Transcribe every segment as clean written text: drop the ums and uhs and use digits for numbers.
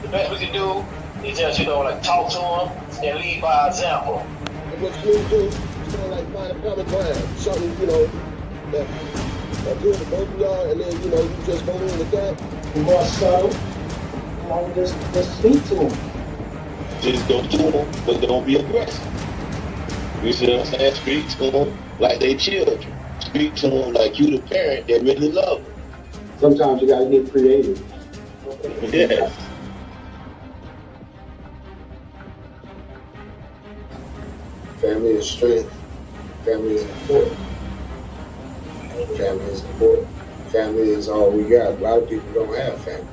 The best we can do is just, like talk to them and lead by example. And what you do is like find a common ground, something, that's good for both of y'all, and then, you just go in with that. The more subtle, just speak to them. Just go to them, but don't be aggressive. You see what I'm saying? Speak to them like they children. Speak to them like you the parent that really love them. Sometimes you gotta get creative. Yes. Family is strength. Family is important. Family is important. Family is all we got. A lot of people don't have family.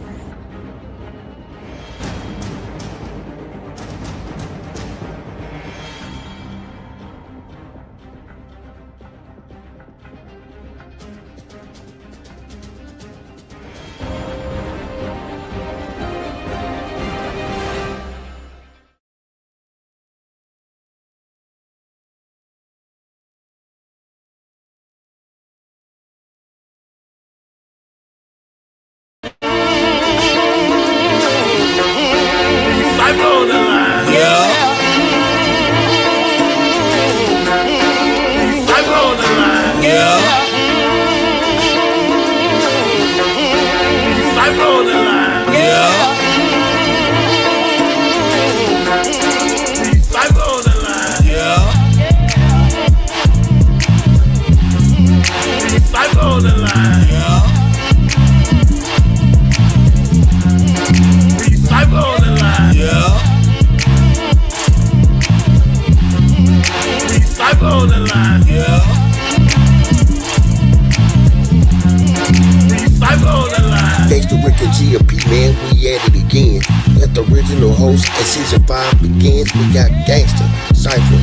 As season 5 begins, we got Gangsta, Cypher,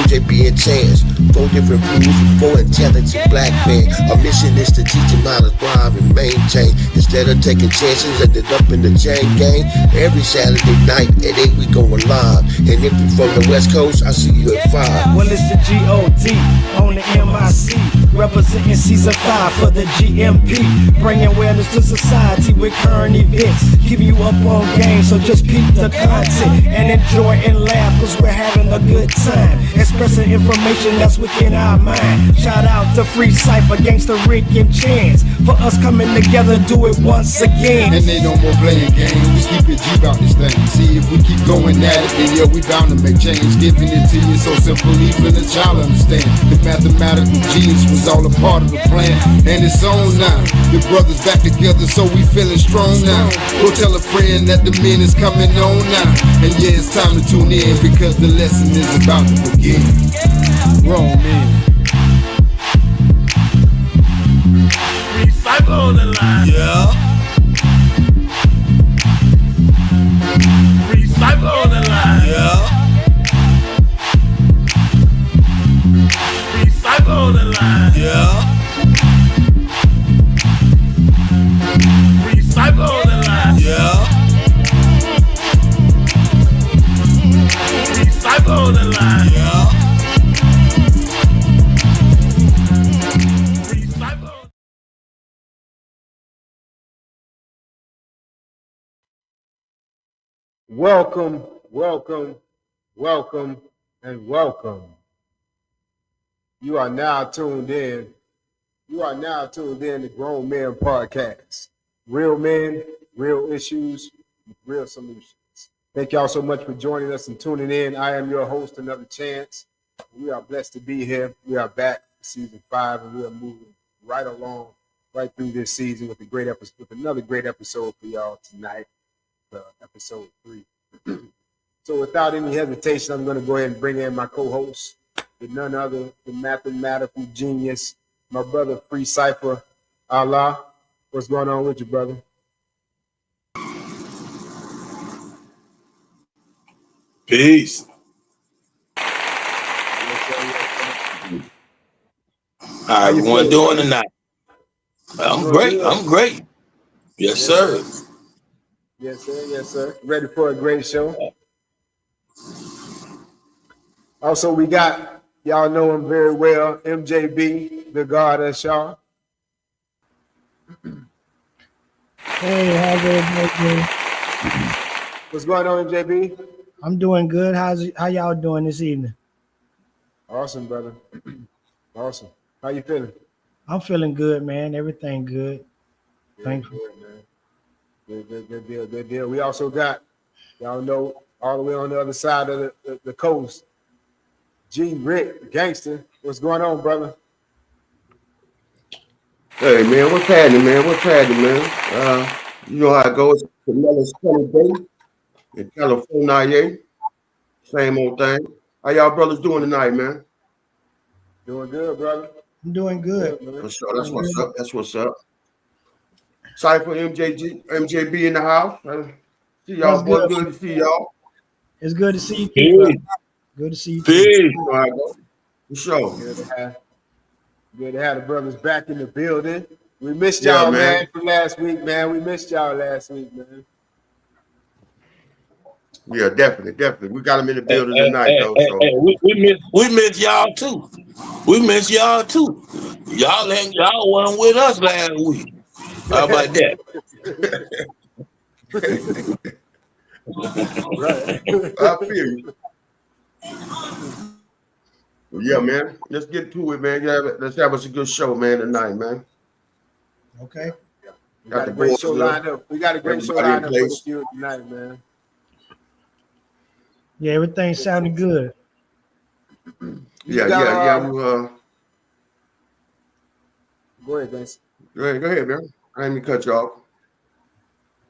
MJB, and Chance. 4 different crews with 4 intelligent black men. Our mission is to teach them how to thrive and maintain. Instead of taking chances, ended up in the chain gang. Every Saturday night at 8 we going live. And if you from the West Coast, I see you at 5. Well, it's the G.O.D. on the MIC. Representing season 5 for the GMP. Bringing awareness to society with current events. Keeping you up on game, so just peep the content and enjoy and laugh, cause we're having a good time. Expressing information that's within our mind. Shout out to Free Cypher, Gangsta Rick and Chance. For us coming together, do it once again. And they no more playing games, keep it G about this thing. See if we keep going at it, then yeah, we bound to make change. Giving it to you so simple, even a child understand. The mathematical genius was all a part of the plan, and it's on now. The brothers back together, so we feeling strong now. Go tell a friend that the men is coming on now. And yeah, it's time to tune in, because the lesson is about to begin. Grown men. Cypher on the line. Yeah. Free Cypher on the line. Yeah. Free Cypher on the line. Yeah. Free Cypher on the line. Yeah. Free Cypher on the line. Yeah. Free Cypher. Welcome, welcome, welcome, and welcome. You are now tuned in. You are now tuned in to Grown Men Podcast. Real men, real issues, real solutions. Thank y'all so much for joining us and tuning in. I am your host, Another Chance. We are blessed to be here. We are back for season 5, and we are moving right along, right through this season with a great episode, with another great episode for y'all tonight. Episode 3. So without any hesitation, I'm going to go ahead and bring in my co-host, with none other than mathematical genius, my brother Free Cypher Allah. What's going on with you, brother? Peace. How you everyone feeling, doing brother? tonight? I'm Doing great. good. I'm great. Yes, Yes, sir. sir. Yes, sir. Yes, sir. Ready for a great show. Also, we got, y'all know him very well, MJB, the God of Shaw. Hey, how's everybody doing? What's going on, MJB? I'm doing good. How y'all doing this evening? Awesome, brother. Awesome. How you feeling? I'm feeling good, man. Everything good. Thank you. Good, man. Good deal, good deal. We also got, y'all know, all the way on the other side of the coast, G Rick, gangster. What's going on, brother? Hey man, what's happening, man? What's happening, man? You know how it goes. Another sunny day in California. Same old thing. How y'all brothers doing tonight, man? Doing good, brother. I'm doing good. Good, man. For sure. That's what's up. That's what's up. Cypher MJB in the house. See What's y'all, boy. good? Good to see y'all. It's good to see you too, brother. Peace. Good to see you too. Peace. You know how it goes. For sure. Good to have the brothers back in the building. We missed Yeah, y'all, man. man, from last week, man. We missed y'all last week, man. Yeah, definitely. We got them in the Hey, building hey, tonight, hey, though. hey, So hey, we miss y'all too. We miss y'all too. Y'all weren't with us last week. How about that? Right. I feel you. Yeah, man. Let's get to it, man. Yeah, let's have us a good show, man, tonight, man. Okay. We Got got the a great boys show here. lined up. We got a great show Everybody in lined up for the place. field tonight, man. Yeah, everything sounded good. You Yeah. got go ahead, Vince. Go ahead, man. I didn't mean to cut you off.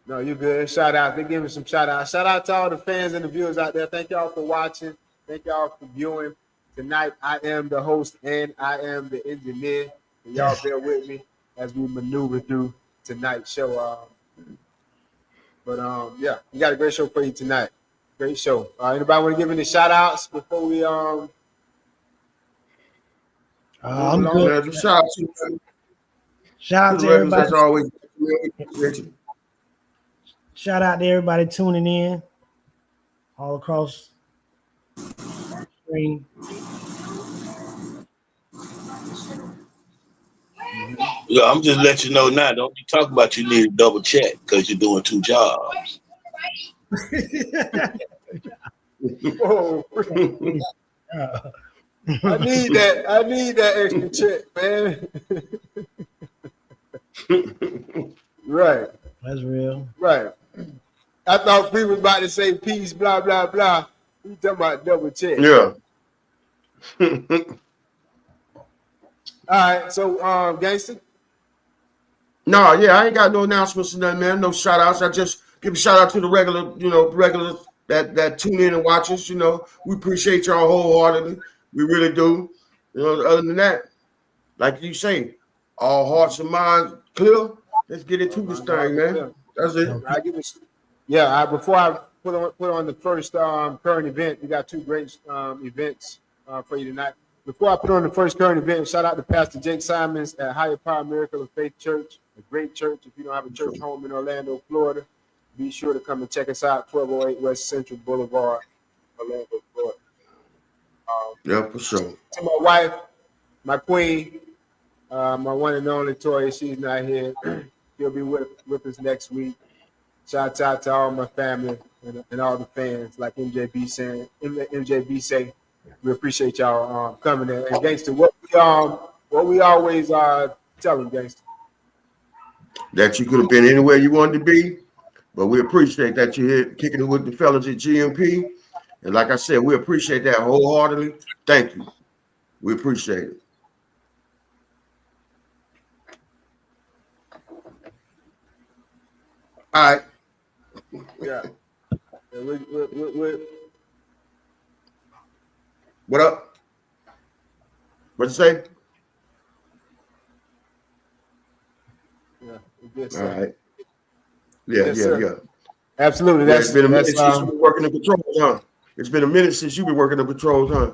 No, you good. Shout out. They giving some shout out. Shout out to all the fans and the viewers out there. Thank y'all for watching. Thank y'all for viewing. Tonight, I am the host and I am the engineer. And y'all bear with me as we maneuver through tonight's show. Yeah, we got a great show for you tonight. Great show. Anybody want to give any shout outs before we move I'm along? good. Man, just shout out Shout to out the to regulars everybody. that's always appreciate you. Shout out to everybody tuning in all across the screen. Yeah, I'm just letting you know now. Don't be talking about you need a double check because you're doing two jobs. Whoa. I need that. I need that extra check, man. Right. That's real. Right. I thought we was about to say peace, blah, blah, blah. We talking about double check. Yeah. All right, so gangster. No, yeah, I ain't got no announcements or nothing, man. No shout outs. I just give a shout out to the regulars that tune in and watch us. We appreciate y'all wholeheartedly. We really do. Other than that, like you say, all hearts and minds clear. Let's get into this thing, man. That's it. Okay. I give it. Yeah, before I put on the first current event, we got two great events for you tonight. Before I put on the first current event, shout out to Pastor Jake Simons at Higher Power Miracle of Faith Church, a great church. If you don't have a church home in Orlando, Florida, be sure to come and check us out, 1208 West Central Boulevard, Orlando, Florida. Yeah, for sure. To my wife, my queen, my one and only Toya, she's not here. She'll be with us next week. Shout out to all my family and all the fans, like MJB say. We appreciate y'all coming in. And gangster, what we always tell them, gangster. That you could have been anywhere you wanted to be, but we appreciate that you're here kicking it with the fellas at GMP. And like I said, we appreciate that wholeheartedly. Thank you. We appreciate it. All right. Yeah. What up? What'd you say? Yeah, yes, All sir. right. Yeah, Yes, yeah, sir. yeah. Absolutely. Yeah, it's been a minute That's since you've been working the patrols, huh? It's been a minute since you've been working the patrols, huh?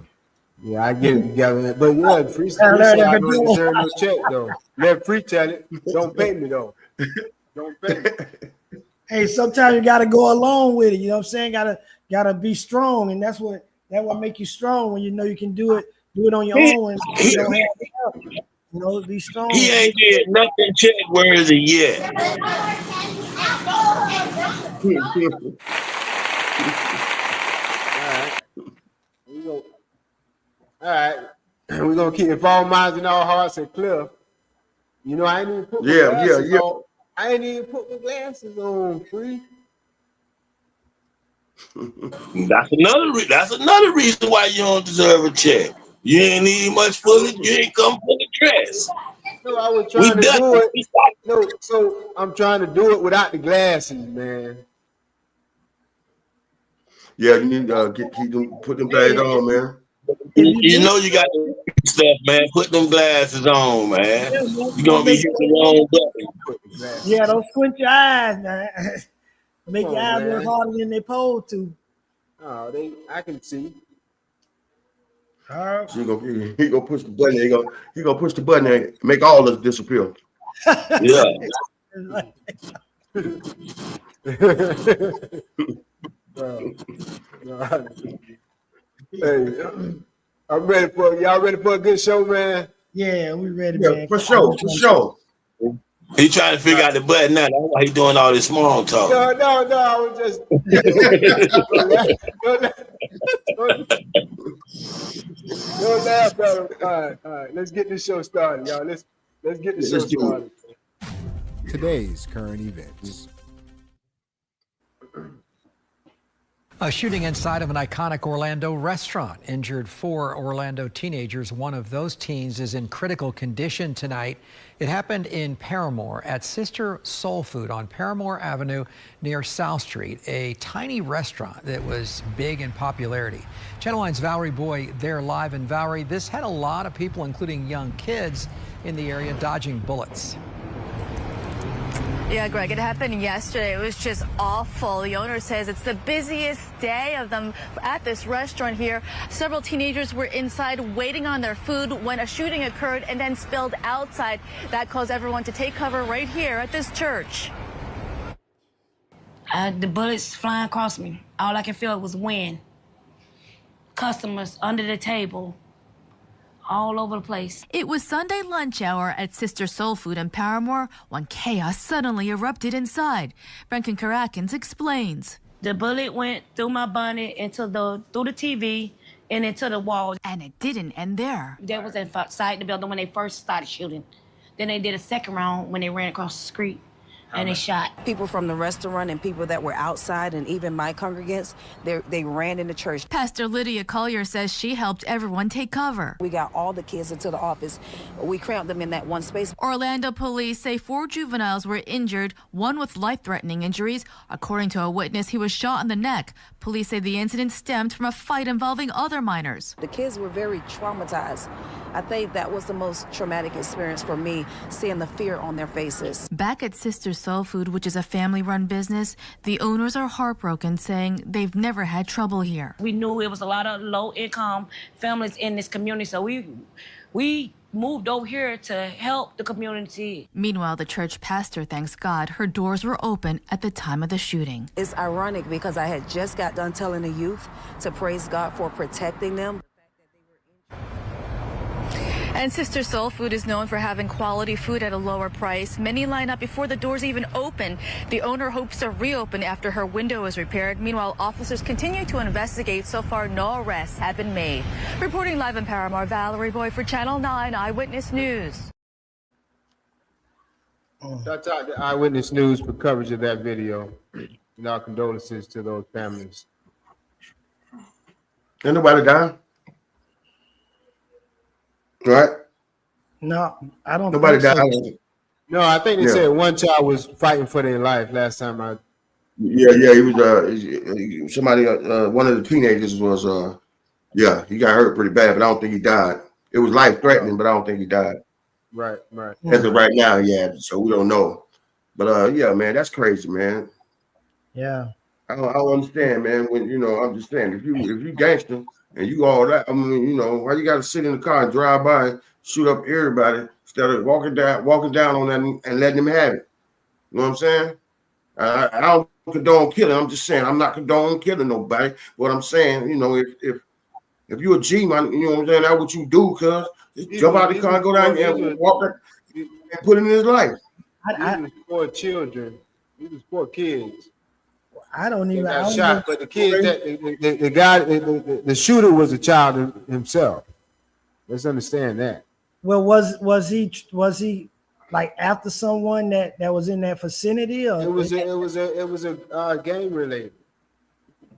yeah, I get it together. But yeah, free I learned say I every don't day. deserve no check though. Let free tell it. Don't pay me though. Don't pay me. Hey, sometimes you gotta go along with it. You know what I'm saying? Gotta be strong, and that's what make you strong when you know you can do it on your own and you don't have help. You know, be strong. He ain't did nothing check worthy yet. All right. We're gonna keep if all minds and all hearts are clear. You know, I ain't even put my glasses on. I ain't even put my glasses on, free. That's another reason why you don't deserve a check. You ain't need much footage. You ain't come for the dress. No, I was We trying to done do it. it. No, so I'm trying to do it without the glasses, man. Yeah, you need to put them bags on, man. You know you got to stuff, man. Put them glasses on, man. You're gonna be hitting the wrong button. Yeah, don't squint your eyes, man. Make Come your on, eyes work man. harder than they supposed to. Oh, I can see. So he gonna push the button. He gonna push the button and make all of us disappear. Yeah. Hey, I'm ready for y'all. Ready for a good show, man? Yeah, we ready, Yeah, man. for sure, for sure. He trying to figure out the button now. That's why he doing all this small talk. No. I was just. Don't laugh at him. All right. Let's get this show started, y'all. Let's get the show started. Today's current events. A shooting inside of an iconic Orlando restaurant injured 4 Orlando teenagers. One of those teens is in critical condition tonight. It happened in Paramore at Sister Soul Food on Paramore Avenue near South Street, a tiny restaurant that was big in popularity. Channel 9's Valerie Boy there live. And Valerie, this had a lot of people, including young kids, in the area dodging bullets. Yeah, Greg, it happened yesterday. It was just awful. The owner says it's the busiest day of them at this restaurant here. Several teenagers were inside waiting on their food when a shooting occurred and then spilled outside. That caused everyone to take cover right here at this church. The bullets flying across me. All I could feel was wind. Customers under the table. All over the place. It was Sunday lunch hour at Sister Soul Food in Paramore when chaos suddenly erupted inside. Brenton Karakins explains. The bullet went through my bonnet, through the TV, and into the wall. And it didn't end there. That was inside the building when they first started shooting. Then they did a second round when they ran across the street. And they shot. People from the restaurant and people that were outside and even my congregants, they ran into church. Pastor Lydia Collier says she helped everyone take cover. We got all the kids into the office. We cramped them in that one space. Orlando police say 4 juveniles were injured, one with life-threatening injuries. According to a witness, he was shot in the neck. Police say the incident stemmed from a fight involving other minors. The kids were very traumatized. I think that was the most traumatic experience for me, seeing the fear on their faces. Back at Sister Soul Food, which is a family-run business, the owners are heartbroken, saying they've never had trouble here. We knew it was a lot of low-income families in this community, so we moved over here to help the community. Meanwhile, the church pastor thanks God her doors were open at the time of the shooting. It's ironic because I had just got done telling the youth to praise God for protecting them. And Sister Soul Food is known for having quality food at a lower price. Many line up before the doors even open. The owner hopes to reopen after her window is repaired. Meanwhile, officers continue to investigate. So far, no arrests have been made. Reporting live in Paramore, Valerie Boy for Channel 9 Eyewitness News. Shout out to Eyewitness News for coverage of that video. And our condolences to those families. Ain't nobody dying. Right? No, I don't. Nobody died. So. No, I think they said one child was fighting for their life last time Yeah, he was somebody one of the teenagers was Yeah, he got hurt pretty bad, but I don't think he died. It was life threatening, but I don't think he died. Right, right. As of right now, yeah. So we don't know. But yeah, man, that's crazy, man. Yeah. I don't understand, man. When I'm just saying, if you gangster and you all that, I mean, why you got to sit in the car and drive by and shoot up everybody instead of walking down on that and letting them have it. You know what I'm saying? I don't condone killing. I'm just saying I'm not condoning killing nobody. What I'm saying, if you're a G man, you know what I'm saying, that's what you do, cuz jump out the car and go down and walk that and put it in his life. These was poor children. These was poor kids. I don't even. They got shot, but the kids the shooter was a child himself. Let's understand that. Well, was he like after someone that was in that vicinity, or it was a gang related.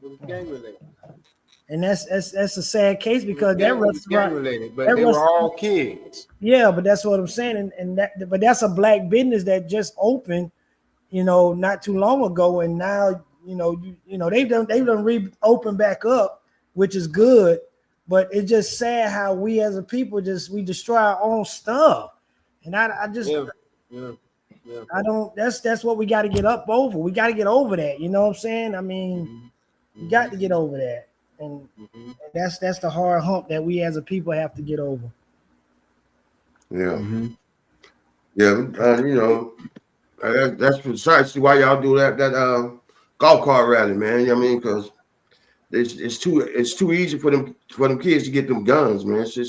It was gang related. And that's a sad case because that restaurant related, but they were all kids. Yeah, but that's what I'm saying, but that's a black business that just opened, not too long ago, and now they've done reopen back up, which is good. But it's just sad how we as a people we destroy our own stuff, and I just I don't. That's what we got to get up over. We got to get over that. You know what I'm saying? I mean, you got to get over that, and that's the hard hump that we as a people have to get over. Yeah, that's precisely why y'all do that golf cart rally, man. You know what I mean? Because it's too easy for them kids to get them guns, man. So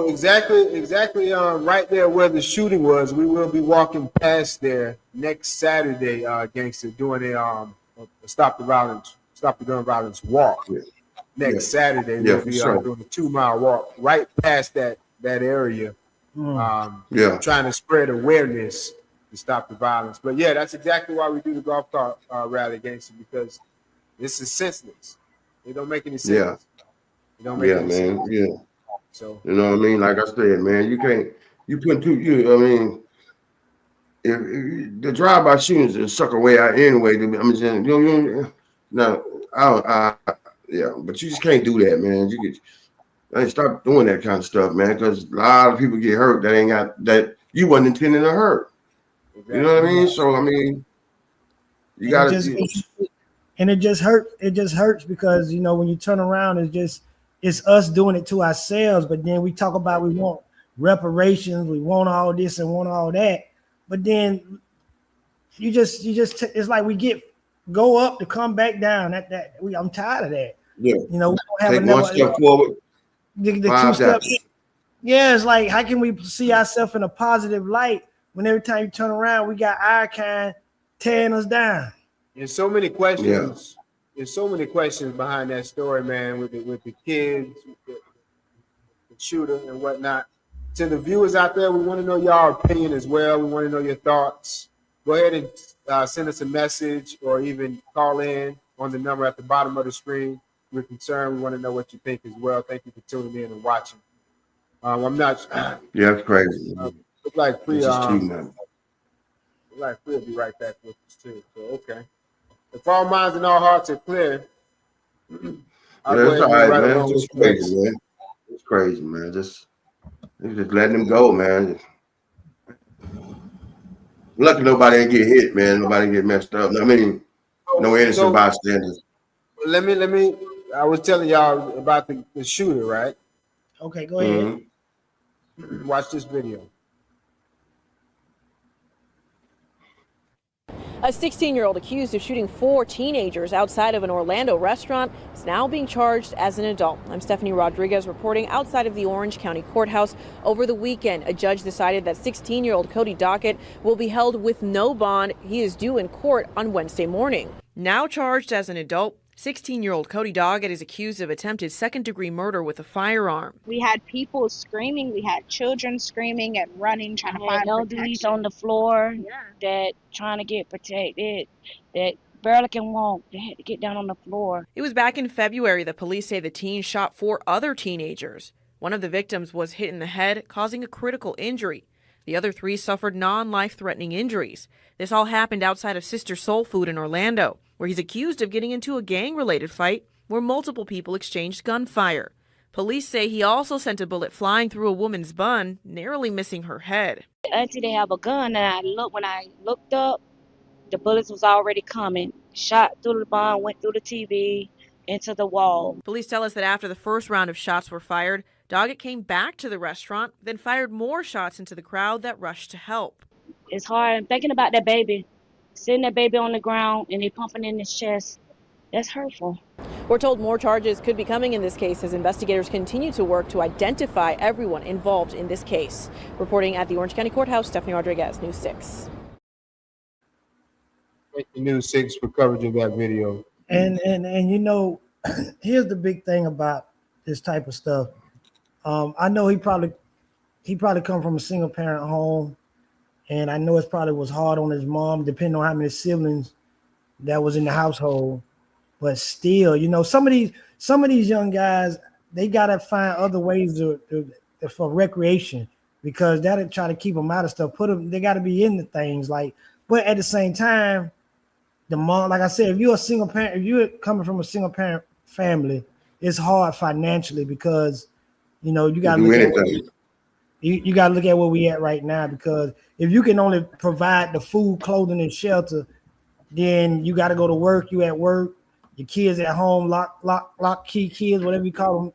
exactly right there where the shooting was, we will be walking past there next Saturday, gangster, doing a stop the gun violence walk. Next Saturday, we'll be doing a 2-mile walk right past that area. Trying to spread awareness to stop the violence. But yeah, that's exactly why we do the golf cart rally, gangster, because this is senseless. It don't make any sense. Yeah. It don't make any sense. Yeah. So you know what I mean? Like I said, man, if the drive-by shootings is suck away out anyway. I'm saying, but you just can't do that, man. Stop doing that kind of stuff, man, because a lot of people get hurt that you wasn't intending to hurt. Exactly. You know what I mean? So I mean, you got to. And it just hurts. It just hurts because when you turn around, it's us doing it to ourselves. But then we talk about we want reparations, we want all this and want all that. But then you just it's like we go up to come back down. I'm tired of that. Yeah. We don't have take one step forward. The 2 steps. Yeah, it's like how can we see ourselves in a positive light when every time you turn around, we got our kind tearing us down. There's so many questions. Yeah. There's so many questions behind that story, man, with the kids, with the shooter and whatnot. To the viewers out there, we want to know your opinion as well. We want to know your thoughts. Go ahead and send us a message or even call in on the number at the bottom of the screen. We're concerned. We want to know what you think as well. Thank you for tuning in and watching. I'm not. Yeah, it's crazy. Look like Free. Look like Free will be right back with us too. So okay. If all minds and all hearts are clear, I'll go ahead and all right, man. It's crazy, man. It's crazy, man. Just letting them go, man. Lucky nobody ain't get hit, man. Nobody get messed up. I mean, no innocent bystanders. Let me. I was telling y'all about the shooter, right? Okay, go ahead. Mm-hmm. Watch this video. A 16-year-old accused of shooting 4 teenagers outside of an Orlando restaurant is now being charged as an adult. I'm Stephanie Rodriguez reporting outside of the Orange County Courthouse. Over the weekend, a judge decided that 16-year-old Cody Dockett will be held with no bond. He is due in court on Wednesday morning. Now charged as an adult, 16-year-old Cody Doggett is accused of attempted second-degree murder with a firearm. We had people screaming. We had children screaming and running, trying to find elderlies on the floor that trying to get protected, that barely can walk. They had to get down on the floor. It was back in February that police say the teen shot 4 other teenagers. One of the victims was hit in the head, causing a critical injury. The other 3 suffered non-life-threatening injuries. This all happened outside of Sister Soul Food in Orlando. where he's accused of getting into a gang-related fight where multiple people exchanged gunfire. Police say he also sent a bullet flying through a woman's bun, narrowly missing her head. Auntie, they have a gun, and when I looked up, the bullets was already coming. Shot through the bun, went through the TV, into the wall. Police tell us that after the first round of shots were fired, Doggett came back to the restaurant, then fired more shots into the crowd that rushed to help. It's hard. I'm thinking about that baby, sitting that baby on the ground, and they pumping in his chest. That's hurtful. We're told more charges could be coming in this case as investigators continue to work to identify everyone involved in this case. Reporting at the Orange County Courthouse, Stephanie Rodriguez, News 6. Thank you, News 6, for coverage of that video. And you know, here's the big thing about this type of stuff. I know he probably come from a single parent home, and I know it probably was hard on his mom, depending on how many siblings that was in the household. But still, you know, some of these young guys, they gotta find other ways for recreation, because that'll try to keep them out of stuff. They gotta be into things like. But at the same time, the mom, like I said, if you're a single parent, if you're coming from a single parent family, it's hard financially because, you know, you gotta look at you gotta look at where we at right now, because if you can only provide the food, clothing, and shelter, then you gotta go to work. You at work. Your kids at home, lock key kids, whatever you call them,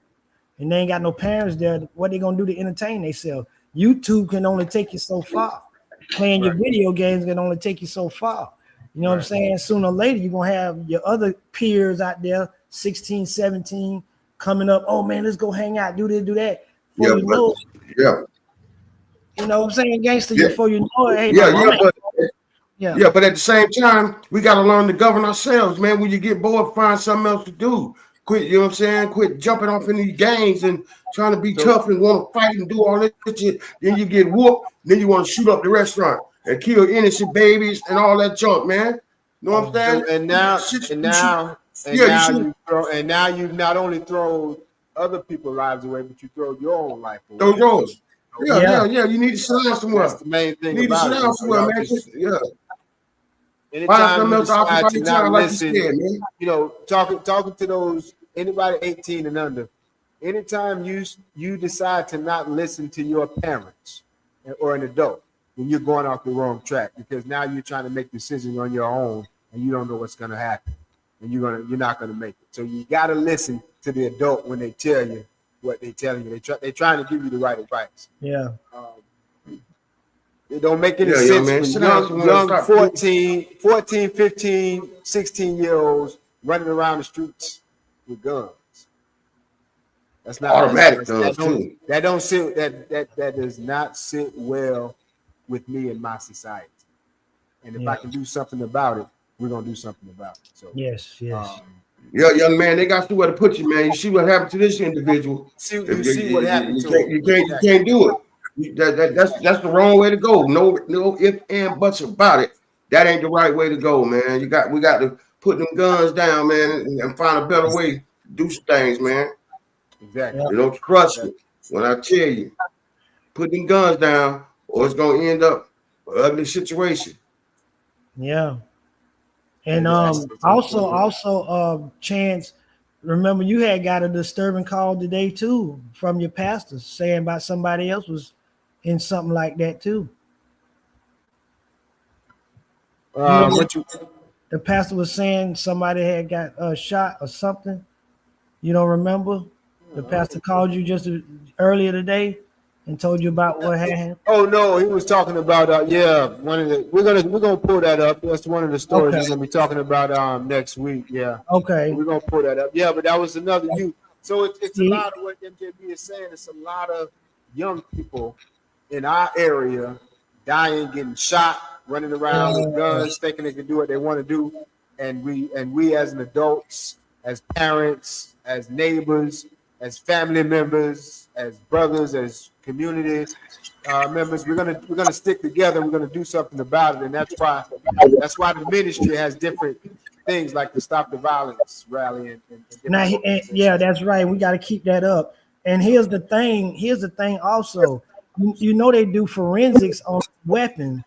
and they ain't got no parents there. What they gonna do to entertain themselves? YouTube can only take you so far. Playing your video games can only take you so far. You know what I'm saying? Sooner or later, you're gonna have your other peers out there, 16, 17, coming up. Oh man, let's go hang out, do this, do that. Before you know it, you know what I'm saying, gangster. Before you know it, hey, but at the same time, we got to learn to govern ourselves, man. When you get bored, find something else to do. Quit, you know what I'm saying? Quit jumping off in these gangs and trying to be tough and want to fight and do all this shit. Then you get whooped. Then you want to shoot up the restaurant and kill innocent babies and all that junk, man. You know what I'm saying? And now you not only throw other people's lives away, but you throw your own life away. Throw yours. Yeah. You need to sit down somewhere. That's the main thing. You need to sit down somewhere, man. Anytime you decide to not listen, you know, talking to those anybody 18 and under. Anytime you decide to not listen to your parents or an adult, then you're going off the wrong track, because now you're trying to make decisions on your own and you don't know what's going to happen, and you're not going to make it. So you got to listen to the adult when they tell you what they're telling you. They're trying to give you the right advice. Yeah. It don't make any sense when young 14, 15, 16-year-olds running around the streets with guns. That's not automatic guns too. That does not sit well with me and my society. And if I can do something about it, we're gonna do something about it. So yes. Young man, they got somewhere to put you, man. You see what happened to this individual. You see what happened to him. You can't do it. That's the wrong way to go. No ifs and buts about it. That ain't the right way to go, man. We got to put them guns down, man, and find a better way to do some things, man. Exactly. You don't trust me when I tell you, put them guns down, or it's gonna end up an ugly situation. Yeah. And also, Chance, remember you had got a disturbing call today too from your pastor saying about somebody else was in something like that too. The pastor was saying somebody had got shot or something. You don't remember? The pastor called you just earlier today and told you about what happened. Oh no, he was talking about one of the we're gonna pull that up. That's one of the stories we're gonna be talking about next week. Yeah. Okay. We're gonna pull that up. Yeah, but that was another youth. So it's a lot of what MJB is saying. It's a lot of young people in our area dying, getting shot, running around with guns, thinking they can do what they want to do. And we as an adults, as parents, as neighbors, as family members, as brothers, as community members, we're gonna stick together. We're gonna do something about it, and that's why the ministry has different things like the Stop the Violence rally. That's right. We got to keep that up. And here's the thing. Also, you know they do forensics on weapons,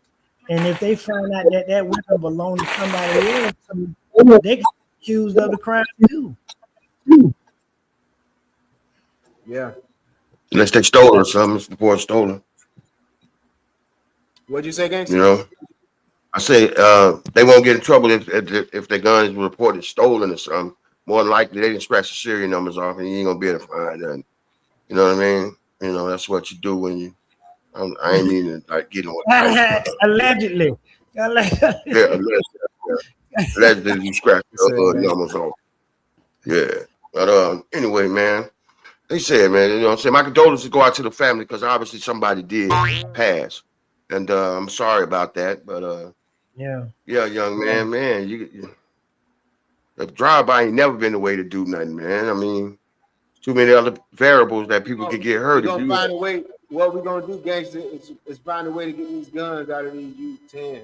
and if they find out that weapon belonged to somebody else, they can be accused of the crime too. Yeah. Unless they stole or something, it's before it's stolen. What'd you say, Gangster? You know, I say they won't get in trouble if their gun is reported stolen or something. More than likely, they didn't scratch the serial numbers off, and you ain't gonna be able to find nothing. You know what I mean? You know, that's what you do when you. I ain't mean to like get on. Allegedly. Yeah, allegedly you scratch the numbers off. Yeah, but anyway, man. They said, man, you know what I'm saying? My condolences go out to the family because obviously somebody did pass. And I'm sorry about that. But yeah, young man, you the drive-by ain't never been the way to do nothing, man. I mean, too many other variables that people could get hurt. We're gonna find a way. What we're gonna do, Gangster, is find a way to get these guns out of these youth 10.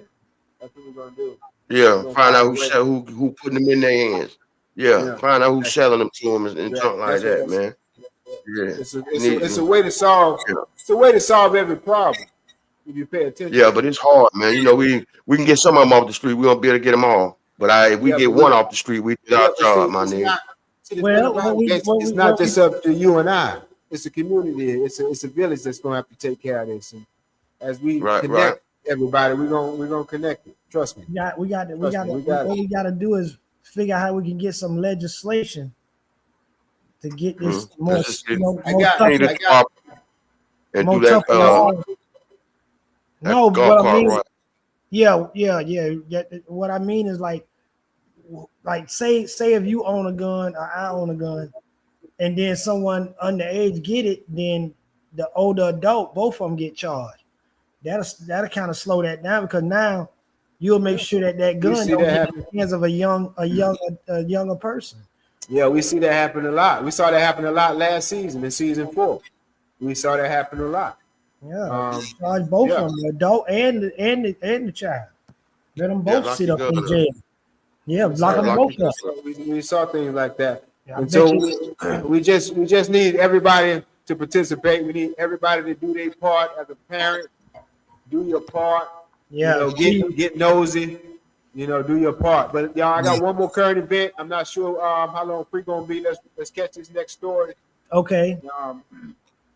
That's what we're gonna do. Yeah, find out who putting them in their hands. Yeah, find out who's selling them to them and something like that, man. Yeah, it's a way to solve. It's a way to solve every problem if you pay attention. Yeah, but it's hard, man. You know, we can get some of them off the street. We won't be able to get them all. But if we get one off the street, we did our job, my nigga. It's not just up to you and I. It's a community. It's a village that's gonna have to take care of this. And as we connect everybody, we're gonna connect it. Trust me. What we got to do is figure out how we can get some legislation to get this more. No, but I mean, yeah. What I mean is like say if you own a gun or I own a gun, and then someone underage get it, then the older adult, both of them get charged. That'll kind of slow that down because now you'll make sure that gun don't get in the hands of a younger person. Yeah, we see that happen a lot. We saw that happen a lot last season in season 4. We saw that happen a lot. Yeah, charge both of them, the adult and the child. Let them both sit up in jail. Yeah, lock them both up. We saw things like that. Yeah, and so we just need everybody to participate. We need everybody to do their part as a parent. Do your part. Yeah, get nosy. Do your part. But y'all, I got one more current event. I'm not sure how long free gonna be. Let's catch this next story. Okay.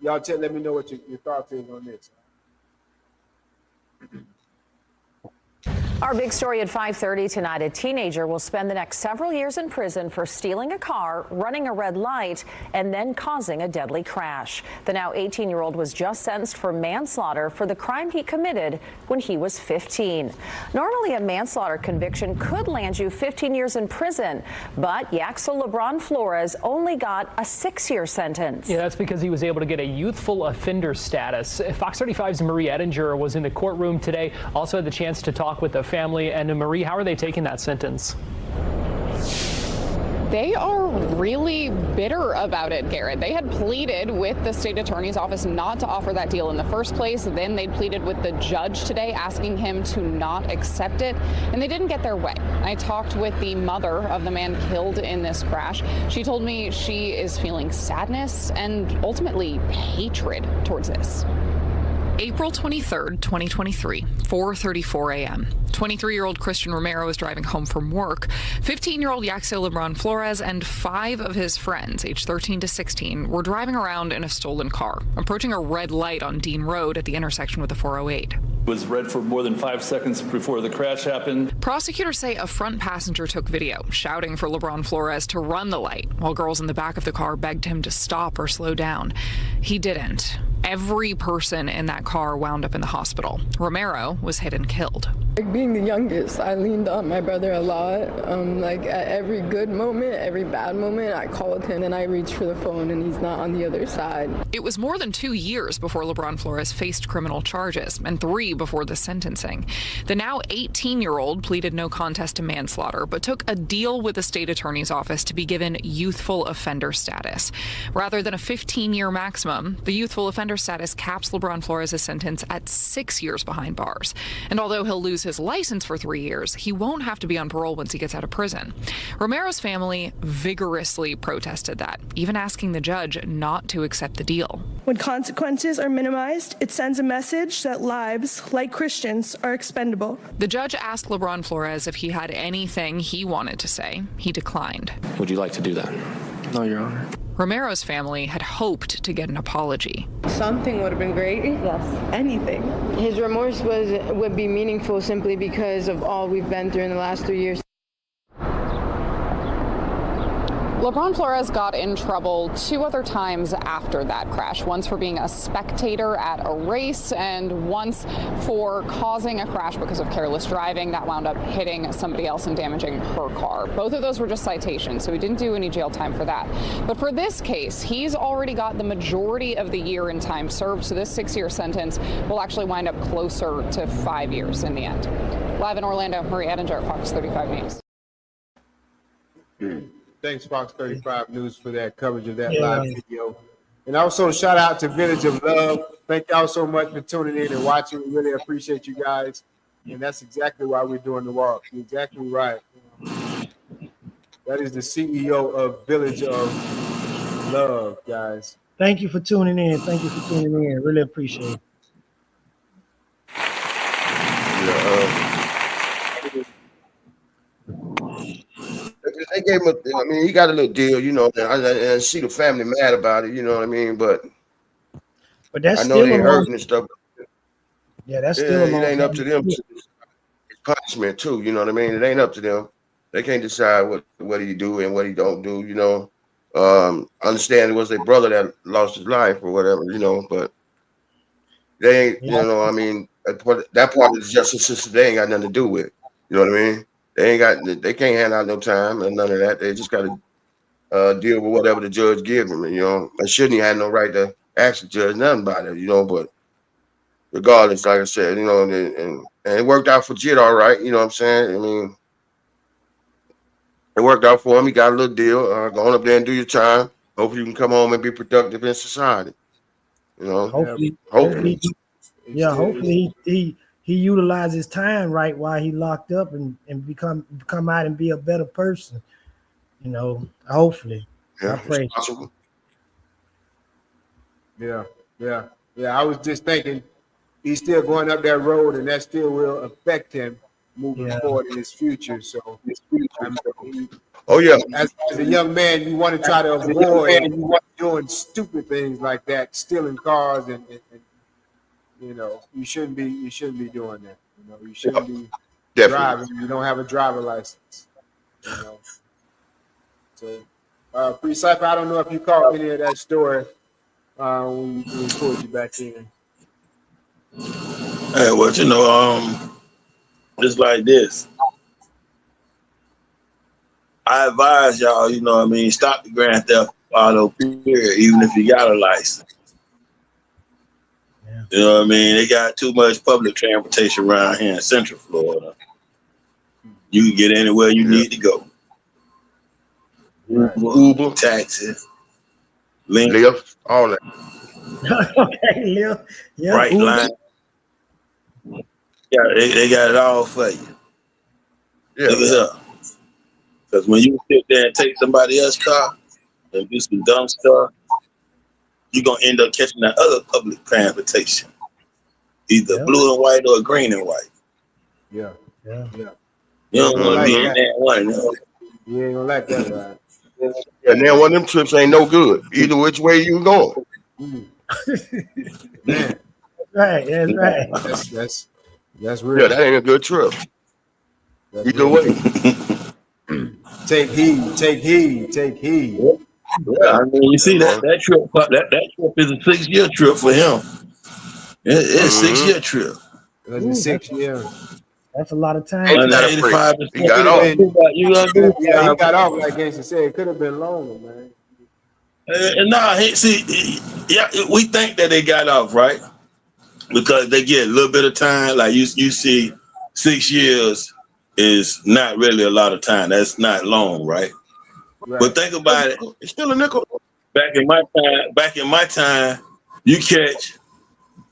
Y'all let me know what your thoughts is on this. Our big story at 5:30 tonight, a teenager will spend the next several years in prison for stealing a car, running a red light, and then causing a deadly crash. The now 18-year-old was just sentenced for manslaughter for the crime he committed when he was 15. Normally, a manslaughter conviction could land you 15 years in prison, but Yaxel LeBron Flores only got a 6-year sentence. Yeah, that's because he was able to get a youthful offender status. Fox 35's Marie Ettinger was in the courtroom today, also had the chance to talk with the family. And Marie, how are they taking that sentence? They are really bitter about it, Garrett. They had pleaded with the state attorney's office not to offer that deal in the first place. Then they pleaded with the judge today, asking him to not accept it, and they didn't get their way. I talked with the mother of the man killed in this crash. She told me she is feeling sadness and ultimately hatred towards this. April 23rd, 2023, 4:34 a.m. 23-year-old Christian Romero is driving home from work. 15-year-old Yaxel LeBron Flores and 5 of his friends, aged 13 to 16, were driving around in a stolen car, approaching a red light on Dean Road at the intersection with the 408. It was red for more than 5 seconds before the crash happened. Prosecutors say a front passenger took video, shouting for LeBron Flores to run the light, while girls in the back of the car begged him to stop or slow down. He didn't. Every person in that car wound up in the hospital. Romero was hit and killed. Like being the youngest, I leaned on my brother a lot. Like at every good moment, every bad moment, I called him and I reached for the phone and he's not on the other side. It was more than 2 years before LeBron Flores faced criminal charges and 3 before the sentencing. The now 18-year-old pleaded no contest to manslaughter, but took a deal with the state attorney's office to be given youthful offender status. Rather than a 15-year maximum, the youthful offender status caps LeBron Flores' sentence at 6 years behind bars. And although he'll lose his his license for 3 years, he won't have to be on parole once he gets out of prison. Romero's family vigorously protested that, even asking the judge not to accept the deal. When consequences are minimized, it sends a message that lives, like Christians, are expendable. The judge asked LeBron Flores if he had anything he wanted to say. He declined. Would you like to do that? No, Your Honor. Romero's family had hoped to get an apology. Something would have been great. Yes. Anything. His remorse would be meaningful simply because of all we've been through in the last 3 years. LeBron Flores got in trouble 2 other times after that crash, once for being a spectator at a race and once for causing a crash because of careless driving that wound up hitting somebody else and damaging her car. Both of those were just citations, so he didn't do any jail time for that. But for this case, he's already got the majority of the year in time served, so this 6-year sentence will actually wind up closer to 5 years in the end. Live in Orlando, Marie Edinger, Fox 35 News. Thanks, Fox 35 News, for that coverage of that live video. And also, shout out to Village of Love. Thank y'all so much for tuning in and watching. We really appreciate you guys. And that's exactly why we're doing the walk. You're exactly right. That is the CEO of Village of Love, guys. Thank you for tuning in. Thank you for tuning in. Really appreciate it. They gave him I mean, he got a little deal, you know, and I see the family mad about it, you know what I mean? But that's I know still they hurting and stuff. Yeah, that's still it ain't up to them. It's punishment too, you know what I mean? It ain't up to them. They can't decide what he do and what he don't do, you know. Understand it was their brother that lost his life or whatever, you know, but they ain't, you know, I mean, that part of the justice system they ain't got nothing to do with, you know what I mean? They can't hand out no time and none of that. They just got to deal with whatever the judge gives them. And, you know, they shouldn't have no right to ask the judge nothing about it, you know. But regardless, like I said, you know, and it worked out for Jit all right. You know what I'm saying? I mean, it worked out for him. He got a little deal. Go on up there and do your time. Hopefully you can come home and be productive in society. You know, hopefully. Yeah, hopefully he utilized his time right while he locked up and come out and be a better person. You know, hopefully. Yeah, I pray. Yeah. I was just thinking he's still going up that road, and that still will affect him moving forward in his future. So, as a young man, you want to try to avoid doing stupid things like that, stealing cars, and you know, you shouldn't be doing that. You know, you shouldn't be driving. You don't have a driver license. You know. So, Pre-Cypher, I don't know if you caught any of that story when we pulled you back in. Hey, well, you know, it's like this. I advise y'all, you know what I mean, stop the grand theft auto period, even if you got a license. You know what I mean? They got too much public transportation around here in Central Florida. You can get anywhere you need to go. Uber, taxi, Lyft, all that. Okay, Lyft. Yeah, right Uber. line. Yeah, they got it all for you. Yeah. Look it up. Because when you sit there and take somebody else's car and do some dumb stuff, you're going to end up catching that other public transportation. Either blue and white or green and white. Yeah. You don't want to be in that one. You ain't going to like that, right? Yeah, now one of them trips ain't no good. Either which way you going. Right, that's right. That's real. Yeah, that ain't a good trip. Either way. Take heed. Yeah, I mean, you see that trip is a 6-year trip for him. It's a 6-year trip. That's a 6 year. That's a lot of time. He got off. He got off, like Gangsta said. It could have been longer, man. We think that they got off, right? Because they get a little bit of time. Like you see, 6 years is not really a lot of time. That's not long, right? But think about it. It's still a nickel. Back in my time, you catch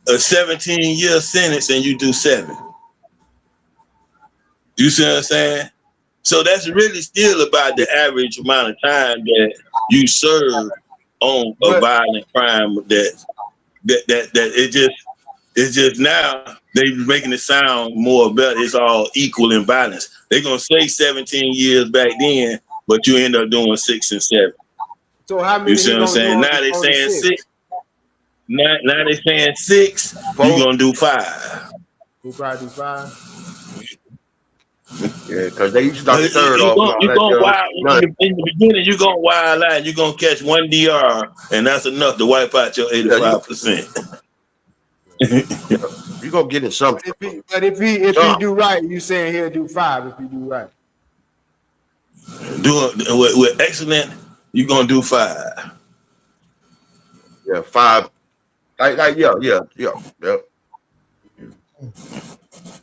a 17-year sentence and you do 7. You see what I'm saying? So that's really still about the average amount of time that you serve on a violent crime. That it's just now they making it sound more better. It's all equal in violence. They're gonna say 17 years back then, but you end up doing 6 and 7. So how many You see what I'm saying? Now they saying 6. Now they saying 6. You gonna do 5. Who probably do 5? Yeah, because they used to start the third off. In the beginning, you're gonna wild out. You're gonna catch 1 DR, and that's enough to wipe out your 85%. You're gonna get in something. But if he do right, you saying he'll do 5 if he do right. With excellent, you're gonna do 5. Yeah, 5. Yeah.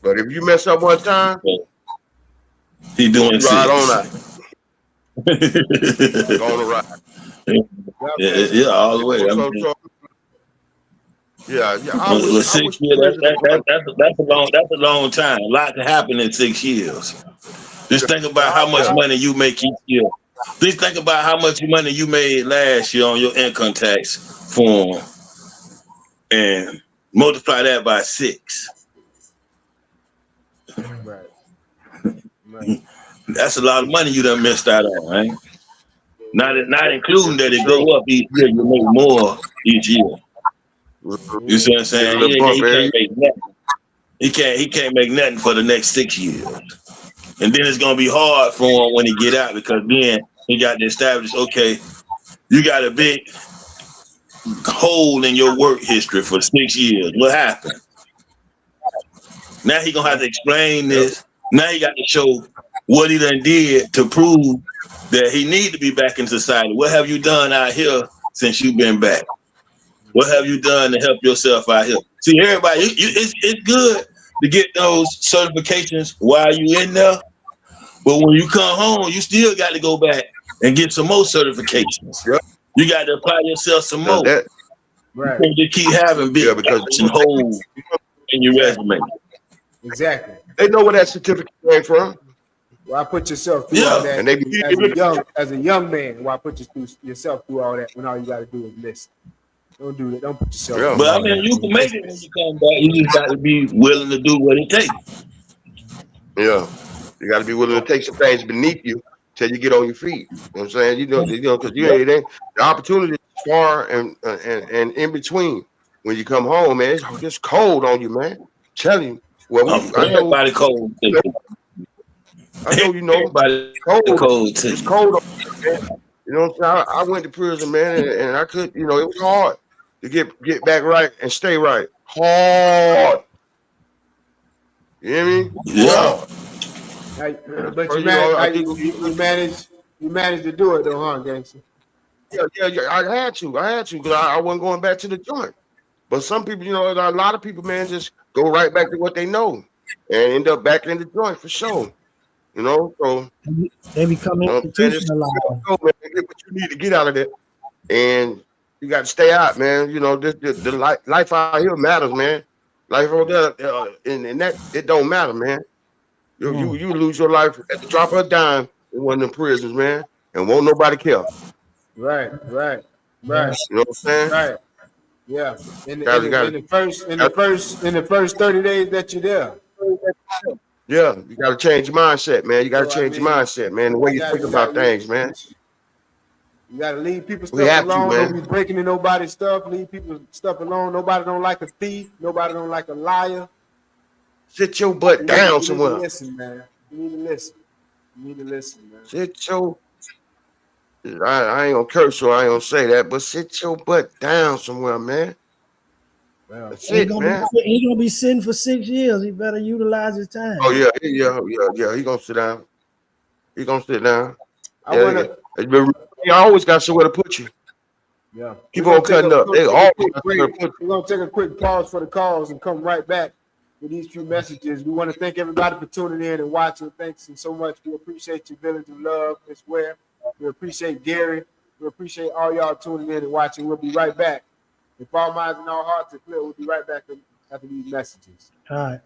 But if you mess up one time, he doing 6. Right on that. On the ride. Yeah, all the way. Yeah. With 6 years, that's a long time. A lot can happen in 6 years. Just think about how much money you make each year. Please think about how much money you made last year on your income tax form, and multiply that by 6. Right. That's a lot of money you done missed out on, right? Not including that it go up each year, you make more each year. You see what I'm saying? He can't make nothing. He can't make nothing for the next 6 years. And then it's gonna be hard for him when he get out, because then he got to establish, okay, you got a big hole in your work history for 6 years. What happened? Now he gonna have to explain this. Now he got to show what he done did to prove that he need to be back in society. What have you done out here since you've been back? What have you done to help yourself out here? See, everybody, it's good to get those certifications while you in there, but when you come home, you still got to go back and get some more certifications. Yep. You got to apply yourself some more. Right. You can't keep having big holes in your resume. Exactly. They know where that certificate came from. Why put yourself through all that? And they as a young man, why put yourself through all that when all you got to do is listen? Don't do that. Don't put yourself. Yeah. But I mean, you can make it when you come back. You just got to be willing to do what it takes. Yeah, you got to be willing to take some things beneath you till you get on your feet. You know what I'm saying? You know, because the opportunity is far and in between. When you come home, man, it's cold on you, man. I'm telling you. Well, everybody cold. I know you know. Everybody cold too. It's cold on you, man. You know what I'm saying? I went to prison, man, and I could, it was hard to get back right and stay right. Hard. You hear me? Yeah. But you managed to do it though, huh, gangster? Yeah. I had to because I wasn't going back to the joint. But some people, a lot of people, man, just go right back to what they know and end up back in the joint for sure. So they become institutionalized. Get what you need to get out of it, and you got to stay out, man. The life out here matters, man. Life over there, and that it don't matter, man. You lose your life at the drop of a dime in one of them prisons, man, and won't nobody care. Right. You know what I'm saying? Right. Yeah. In the first 30 days that you're there. Yeah, you got to change your mindset, man. You got to change your mindset, man. The way you think about things, man. You got to leave people's stuff alone. Don't be breaking into nobody's stuff. Leave people's stuff alone. Nobody don't like a thief. Nobody don't like a liar. Sit your butt down somewhere. You need to listen, man. You need to listen, man. Sit your... I ain't gonna curse, so I ain't gonna say that, but sit your butt down somewhere, man. Well, that's it, man. He's gonna be sitting for 6 years. He better utilize his time. Oh yeah. He gonna sit down. I always got somewhere to put you. Yeah. Keep on cutting up. They always got somewhere to put you. We're gonna take a quick pause for the calls and come right back with these few messages. We want to thank everybody for tuning in and watching. Thanks so much. We appreciate your village of love as well. We appreciate Gary. We appreciate all y'all tuning in and watching. We'll be right back. If all minds and all hearts are clear, we'll be right back after these messages. All right.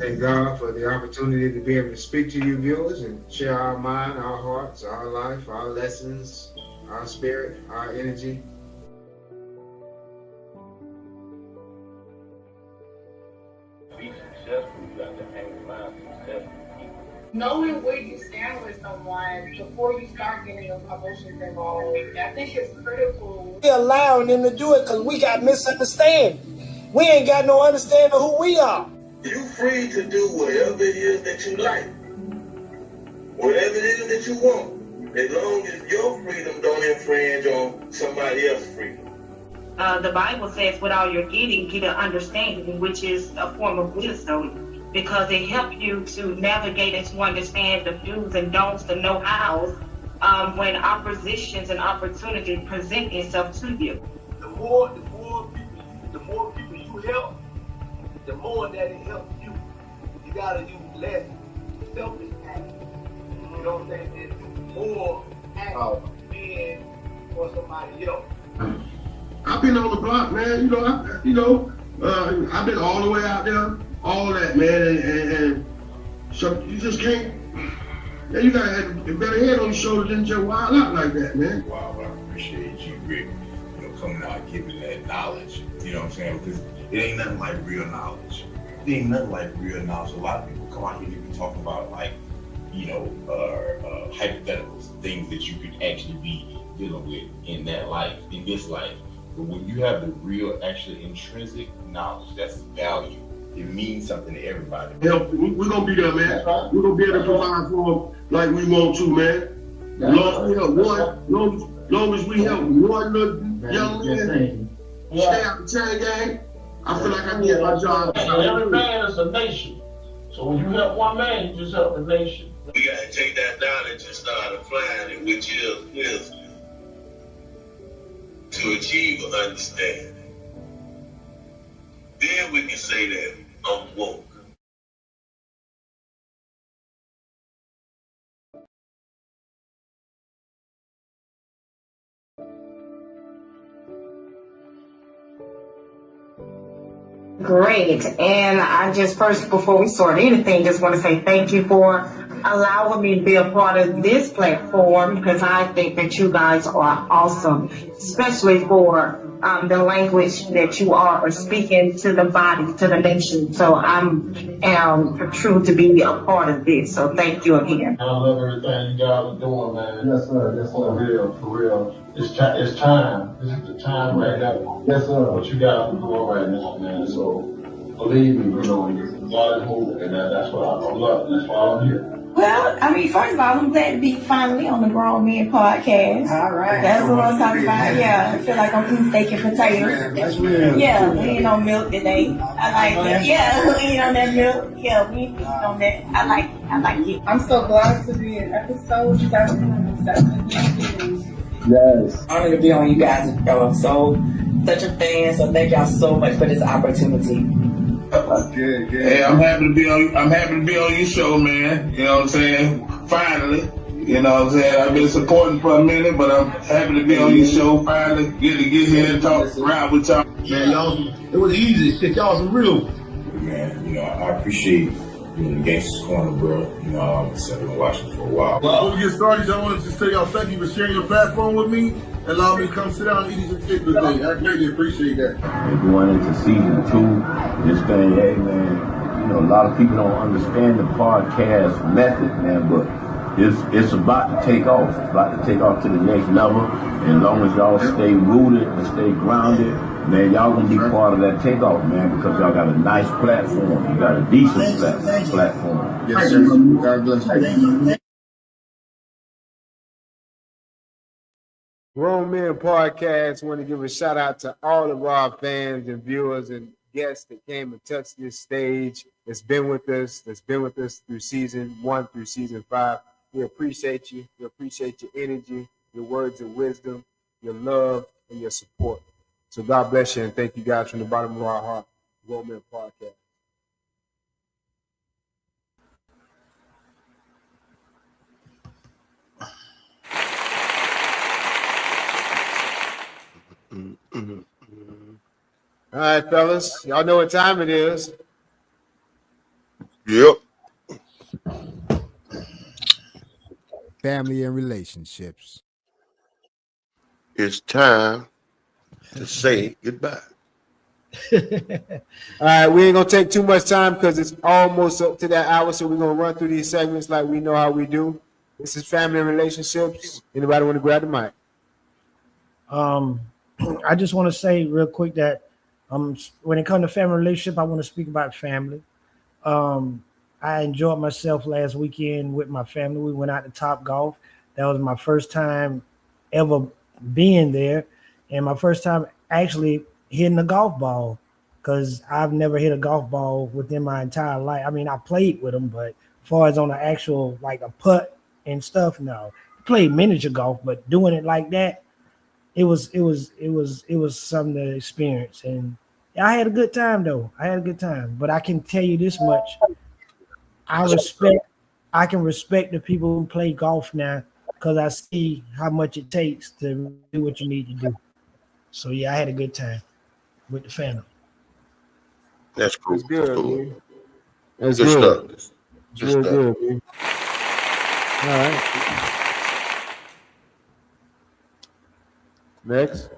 Thank God for the opportunity to be able to speak to you viewers and share our mind, our hearts, our life, our lessons, our spirit, our energy. Be successful, you got to hang around successful people. Knowing where you stand with someone before you start getting your emotions involved, I think it's critical. We're allowing them to do it because we got misunderstanding. We ain't got no understanding of who we are. You free to do whatever it is that you like. Whatever it is that you want. As long as your freedom don't infringe on somebody else's freedom. The Bible says, with all you're getting, get an understanding, which is a form of wisdom, because it helps you to navigate and to understand the do's and don'ts, the know-hows, when oppositions and opportunities present itself to you. The more people you help, the more that it helps you. You gotta use less selfish action. You know what I'm saying? And do more action being for somebody else. I've been on the block, man. I've been all the way out there, all that, man, and so you just can't. Man, you gotta have a better head on your shoulders than just wild out like that, man. Wow, I appreciate you, Rick, coming out and giving that knowledge. You know what I'm saying? Because it ain't nothing like real knowledge. It ain't nothing like real knowledge. A lot of people come out here and be talking about hypotheticals, things that you could actually be dealing with in that life, in this life. But when you have the real, actually intrinsic knowledge, that's value. It means something to everybody. Help, we're gonna be there, man. We're gonna be able to provide for them like we want to, man. Long as we help one little young man stay out the chain gang, I feel like I did my job. Every man is a nation. So when you help one man, you just help the nation. We gotta take that knowledge and start applying it, which is to achieve an understanding. Then we can say that I'm woke. Great. And I just first, before we start anything, just want to say thank you for allowing me to be a part of this platform, because I think that you guys are awesome, especially for the language that you are speaking to the body, to the nation. So I'm true to be a part of this. So thank you again. I love everything you guys are doing, man. Yes, sir. Yes, sir. For real. It's time. This is the time right now. Yes, sir. What you guys are doing right now, man. So believe me, God is moving, and that's what I love. That's why I'm here. Well, I mean, first of all, I'm glad to be finally on the Grown Men podcast. All right. That's what I'm talking about. Yeah, I feel like I'm eating steak and potatoes. That's real. Yeah, we ain't on milk today. I like that. Yeah, we ain't on that milk. Yeah, we ain't on that. I like it. I'm so glad to be in episode 7. Yes. Honored to be on you guys. Such a fan, so thank y'all so much for this opportunity. Good. Hey, I'm happy to be on your show, man. You know what I'm saying? Finally. You know what I'm saying? I've been supporting for a minute, but I'm happy to be on your show. Finally get here and talk around with y'all. Man, y'all, it was easy. Shit, y'all some real. Man, I appreciate the Gangsters Corner, bro. I've been watching for a while. Well, before we get started, I wanted to say y'all thank you for sharing your platform with me and allow me to come sit down and eat some shit today. I greatly appreciate that. And going into season 2, this thing, hey man, a lot of people don't understand the podcast method, man, but it's about to take off. It's about to take off to the next level. And as long as y'all stay rooted and stay grounded, man, y'all gonna be part of that takeoff, man, because y'all got a nice platform. You got a decent platform. Yes, sir. God bless you. Grown Men Podcast. Want to give a shout out to all of our fans and viewers and guests that came and touched this stage. That's been with us through season 1 through season 5. We appreciate you. We appreciate your energy, your words of wisdom, your love, and your support. So God bless you, and thank you guys from the bottom of our heart. Grown Men Podcast. All right, fellas. Y'all know what time it is. Yep. Family and relationships. It's time to say goodbye. All right, we ain't gonna take too much time because it's almost up to that hour, so we're gonna run through these segments like we know how we do. This is family and relationships. Anybody want to grab the mic? I just want to say real quick that when it comes to family relationship, I want to speak about family. I enjoyed myself last weekend with my family. We went out to Top Golf. That was my first time ever being there, and my first time actually hitting a golf ball, because I've never hit a golf ball within my entire life. I mean, I played with them, but as far as on an actual like a putt and stuff, no. I played miniature golf, but doing it like that, it was something to experience. And I had a good time though. I had a good time. But I can tell you this much. I can respect the people who play golf now, because I see how much it takes to do what you need to do. So yeah, I had a good time with the family. That's cool. That's good, cool. Man. That's good good. stuff. Real good, man. All right. Next.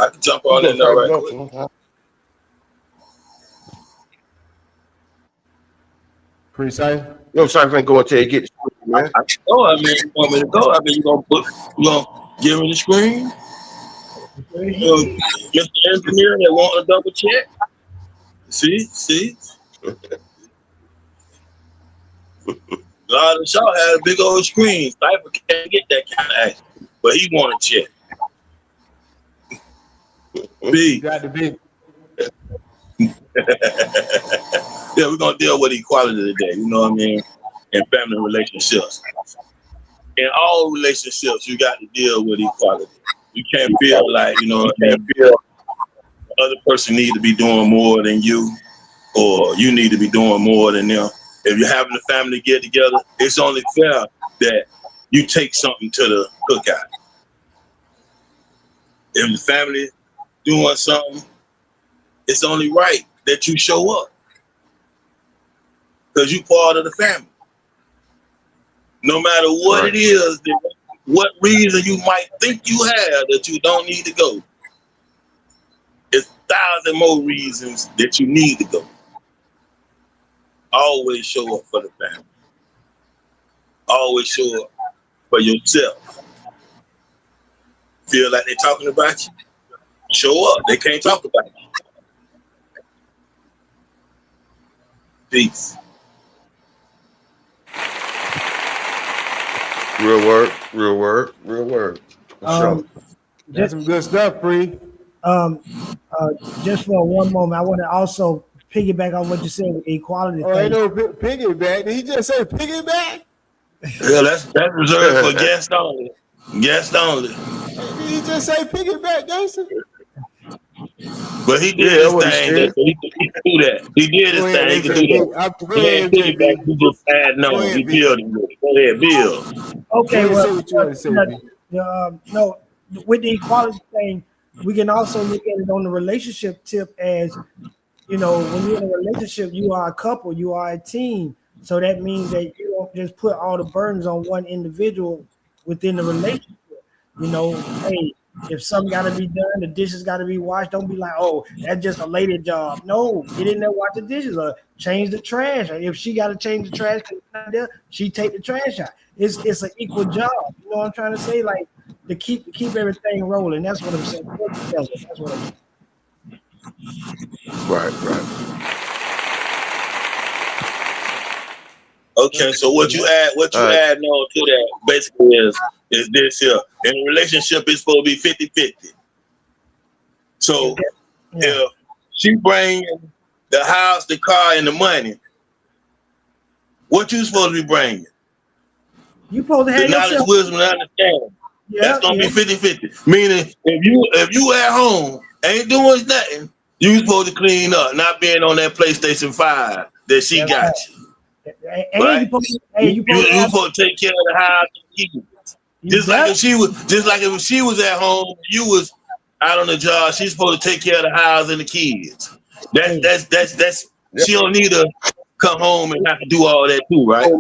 I can jump on in there right quick. Pretty safe. No, sorry, ain't going till you get the screen, man. I mean, you want me to go? I mean, you gonna give me the screen? Mr. Engineer, they want a double check. See? God, the Shaw had a big old screen. Cypher can't get that kind of action, but he want a check. B. Got to be. Yeah, we're gonna deal with equality today. You know what I mean? In family relationships. In all relationships, you got to deal with equality. You can't feel like, the other person need to be doing more than you, or you need to be doing more than them. If you're having a family get together, it's only fair that you take something to the cookout. If the family doing something, it's only right that you show up, because you're part of the family. No matter what it is, what reason you might think you have that you don't need to go, it's 1,000 more reasons that you need to go. Always show up for the family. Always show up for yourself. Feel like they're talking about you? Show up. They can't talk about you. Peace. Real word. That's some good stuff, Bree. Just for one moment, I want to also piggyback on what you said with the equality thing. Ain't no piggyback. Did he just say piggyback? Yeah, that's reserved for guests only. Guests only. Did he just say piggyback, Jason? But he did his thing. He could do that. He did his thing. He could do that. He ain't piggyback. He just adding on. He building with it. Go ahead, build. Okay, well, what you want to say, no, with the equality thing, we can also look at it on the relationship tip as, when you're in a relationship, you are a couple, you are a team. So that means that you don't just put all the burdens on one individual within the relationship. Hey, if something got to be done, the dishes got to be washed. Don't be like, oh, that's just a lady job. No, get in there, wash the dishes, or change the trash. Or if she got to change the trash, she take the trash out. It's an equal job. You know what I'm trying to say? Like, to keep everything rolling. That's what I'm saying. That's what I'm saying. Right. Okay, so what you add on to that basically is this here. In a relationship, it's supposed to be 50-50. So if she brings the house, the car, and the money, what you supposed to be bringing? You supposed to have the knowledge, wisdom, and understanding. That's gonna be 50-50. Meaning, if you at home ain't doing nothing, you supposed to clean up, not being on that PlayStation 5 that she got you. Right? You supposed to take care of the house and kids. Just like if she was at home, you was out on the job, she's supposed to take care of the house and the kids. That's she don't need to come home and have to do all that too, right?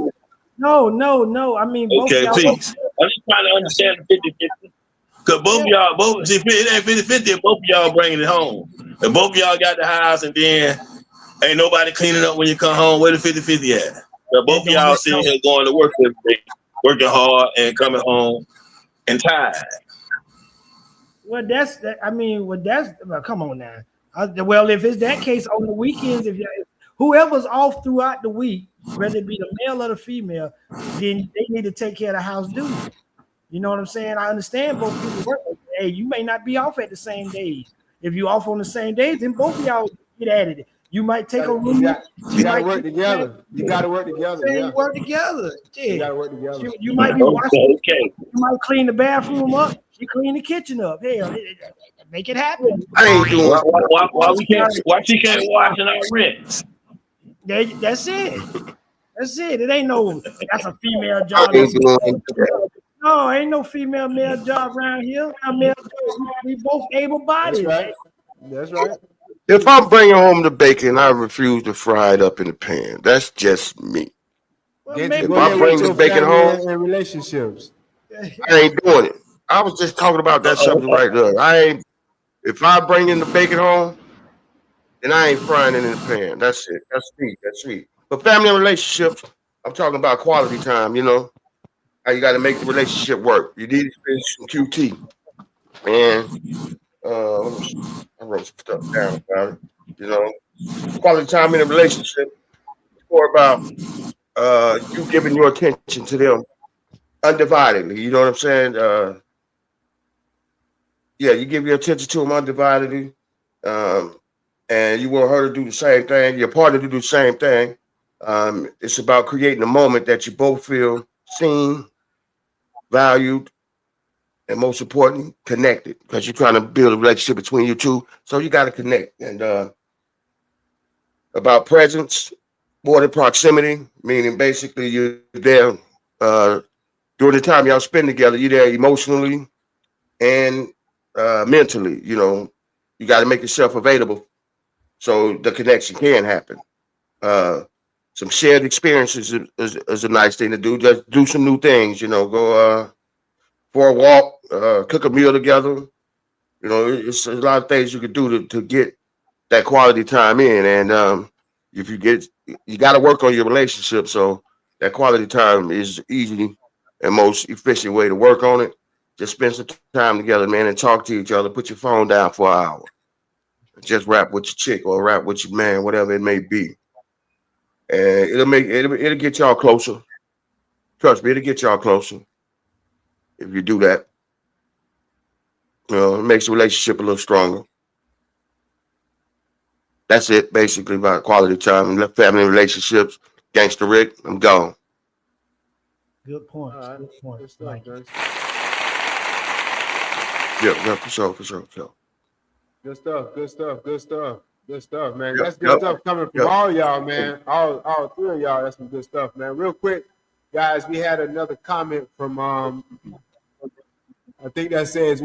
No. I mean, both Okay, y'all. peace. I'm just trying to understand the 50-50. Because both of y'all, see, it ain't 50-50 if both of y'all bringing it home. If both of y'all got the house and then ain't nobody cleaning up when you come home, where the 50-50 at? But both of y'all sitting here going to work every day, working hard and coming home and tired. Well, come on now. Well, if it's that case on the weekends, if whoever's off throughout the week, whether it be the male or the female, then they need to take care of the house duty. You know what I'm saying? I understand both people work. Hey, you may not be off at the same days. If you off on the same days, then both of y'all get at it. You might take a room. You got to work together. You got to work together. You work together. Yeah. You got to work together. You might be washing. Okay. You might clean the bathroom up. You clean the kitchen up. Hell, make it happen. I ain't doing. Why she can't wash in our rents? That's it. That's it. It ain't no. That's a female job. No, ain't no female male job around here. We both able-bodied. That's right. If I'm bringing home the bacon, I refuse to fry it up in the pan. That's just me. If I bring the bacon home, in relationships, I ain't doing it. I was just talking about that subject right there. If I bring in the bacon home, then I ain't frying it in the pan. That's it. That's me. But family and relationships, I'm talking about quality time. You know how you got to make the relationship work. You need to spend some QT. And I wrote some stuff down about it. You know, quality time in a relationship is more about you giving your attention to them undividedly. You know what I'm saying? You give your attention to them undividedly, and you want her to do the same thing, your partner to do the same thing. It's about creating a moment that you both feel seen, valued, and most importantly, connected, because you're trying to build a relationship between you two. So you got to connect. And about presence, more than proximity, meaning basically you're there during the time y'all spend together. You're there emotionally and mentally. You know, you got to make yourself available so the connection can happen. Some shared experiences is a nice thing to do. Just do some new things. You know, go for a walk, cook a meal together. You know, it's a lot of things you could do to get that quality time in. And if you got to work on your relationship. So that quality time is easy and most efficient way to work on it. Just spend some time together, man, and talk to each other. Put your phone down for an hour. Just rap with your chick or rap with your man, whatever it may be. And it'll get y'all closer. Trust me, it'll get y'all closer if you do that. You know, it makes the relationship a little stronger. That's it, basically, about quality time and family relationships. Gangster Rick, I'm gone. Good point. Good point. Good stuff, guys. Yeah, for sure. Good stuff, man. That's good stuff coming from all y'all, man. All three of y'all. That's some good stuff, man. Real quick, guys, we had another comment from I think that says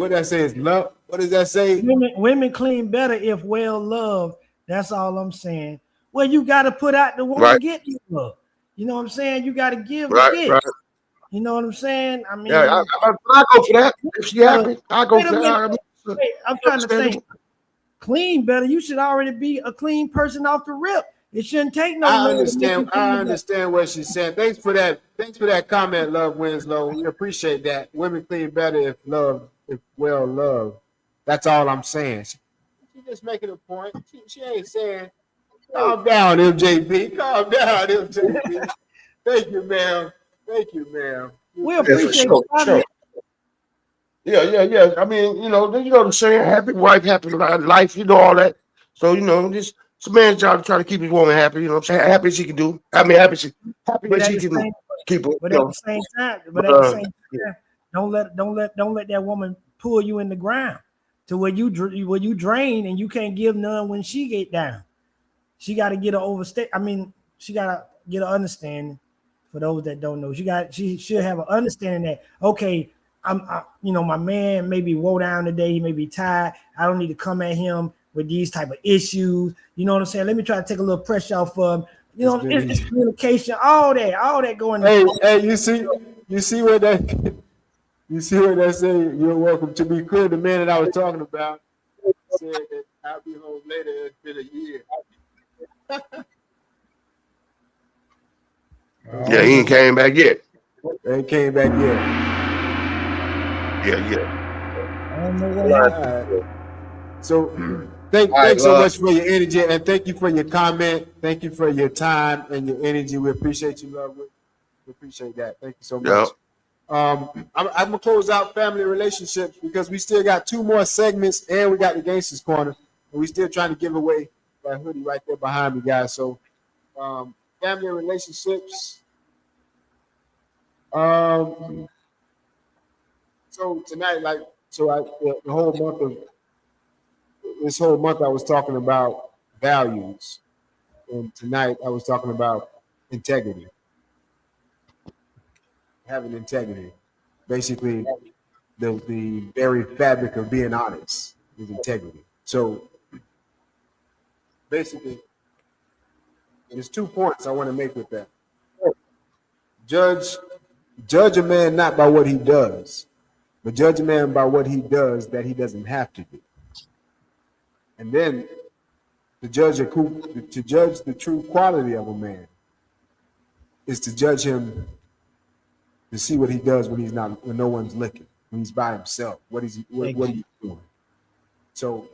love. What does that say? Women clean better if well loved. That's all I'm saying. Well, you got to put out the one to get love. You know what I'm saying? You got to give to get. Right. You know what I'm saying? I mean, I go for that. If she happy, I go for that. Wait, I'm trying to think. Clean better. You should already be a clean person off the rip. It shouldn't take no. I understand what she's saying. Thanks for that comment, Love Winslow. We appreciate that. Women clean better if well loved. That's all I'm saying. She's just making a point. She ain't saying, calm down, MJB. Calm down, MJB. Thank you, ma'am. We appreciate sure. Yeah. I mean, you know what I'm saying? Happy wife, happy life, you know all that. So, you know, it's a man's job to try to keep his woman happy, you know what I'm saying? Happy as she can do. I mean, happy that she can keep her. But at the same time, don't let that woman pull you in the ground to where you drain and you can't give none when she get down. She got to get an overstay. I mean, she got to get an understanding. For those that don't know, she should have an understanding that, okay, my man may be woe down today. He may be tired. I don't need to come at him with these type of issues. You know what I'm saying? Let me try to take a little pressure off of them. You know, it's communication, all that going. Hey, you see what that say? You're welcome to be clear. The man that I was talking about said that I'll be home later. It's been a year. Yeah, he ain't came back yet. Ain't came back yet. Yeah. I don't know what happened. So thanks so much for your energy, and thank you for your comment. Thank you for your time and your energy. We appreciate you, love. We appreciate that. Thank you so much. I'm gonna close out family relationships because we still got 2 more segments, and we got the Gangsters Corner, and we still trying to give away that hoodie right there behind me, guys. So, family relationships. So tonight, the whole month of this whole month, I was talking about values, and tonight I was talking about integrity. Having integrity, basically, the very fabric of being honest is integrity. So, basically, there's 2 points I want to make with that. Judge a man not by what he does, but judge a man by what he does that he doesn't have to do. And then to judge the true quality of a man is to judge him to see what he does when no one's looking, when he's by himself. What are you doing? So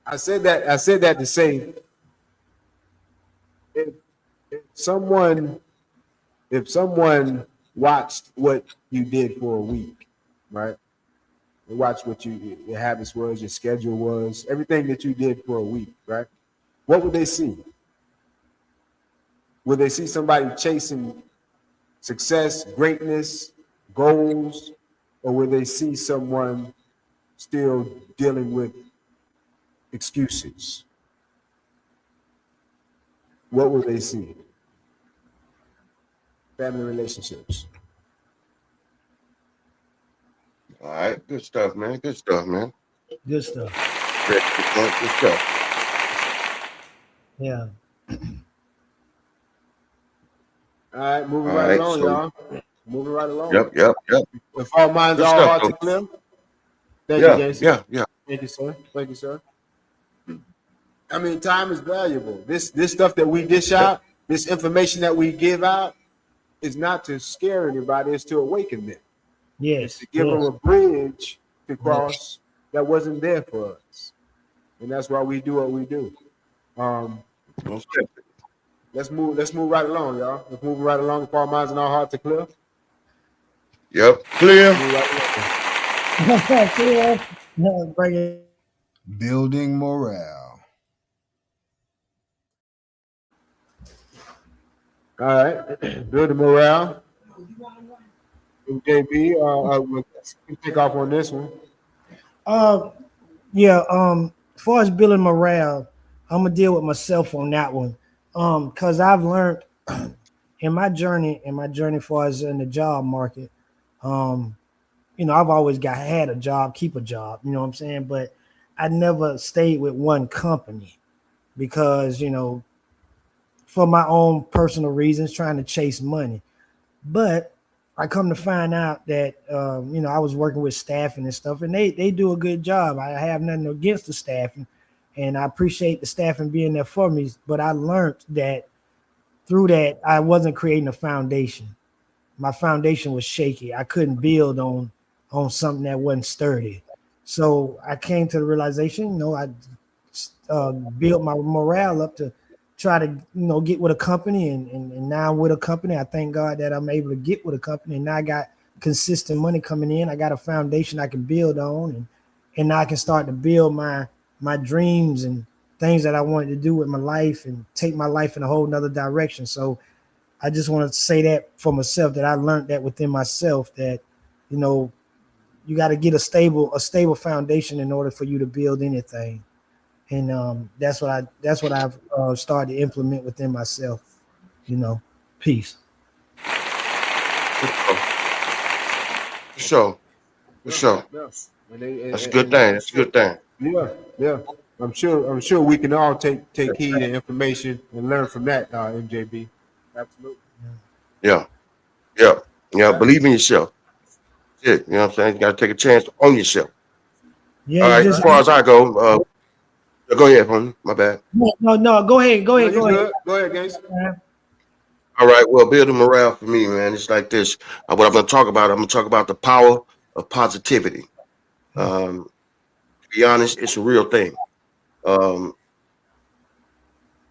I said that to say if someone watched what you did for a week, right? They watched what your habits was, your schedule was, everything that you did for a week, right? What would they see? Would they see somebody chasing success, greatness, goals, or would they see someone still dealing with excuses? What would they see? Family relationships. All right, good stuff, man. Good stuff. Good stuff. Yeah. All right, moving right along, y'all. Moving right along. Yep. If all minds are hearts are clear. Thank you, Jason. Yeah. Thank you, sir. I mean, time is valuable. This stuff that we dish out, this information that we give out, is not to scare anybody, it's to awaken them. Yes. It's to give them a bridge to cross that wasn't there for us. And that's why we do what we do. Let's move right along, y'all. Let's move right along. If all minds and all hearts are clear. Yep, clear. Bring it. Building morale. All right, building morale. JB, we'll pick off on this one. As far as building morale, I'm gonna deal with myself on that one. Because I've learned in my journey as far as in the job market, I've always had a job, keep a job, you know what I'm saying? But I never stayed with one company because, for my own personal reasons, trying to chase money. But I come to find out that, I was working with staffing and stuff, and they do a good job. I have nothing against the staffing, and I appreciate the staffing being there for me. But I learned that through that, I wasn't creating a foundation. My foundation was shaky. I couldn't build on something that wasn't sturdy. So I came to the realization, I built my morale up to try to, get with a company, and now I'm with a company. I thank God that I'm able to get with a company, and now I got consistent money coming in. I got a foundation I can build on, and now I can start to build my dreams and things that I wanted to do with my life and take my life in a whole nother direction. So I just want to say that for myself, that I learned that within myself, that, you got to get a stable foundation in order for you to build anything. And that's what I've started to implement within myself. Peace. For sure. That's a good thing. Yeah. I'm sure we can all take heed and information and learn from that, MJB. Absolutely. Yeah. Believe in yourself. Shit, you know what I'm saying? You got to take a chance on yourself. Yeah, All right. just As far as I go, go ahead, homie. My bad. no. Go ahead. Go ahead, guys. All right. Well, building morale for me, man. It's like this. What I'm going to talk about, the power of positivity. To be honest, it's a real thing.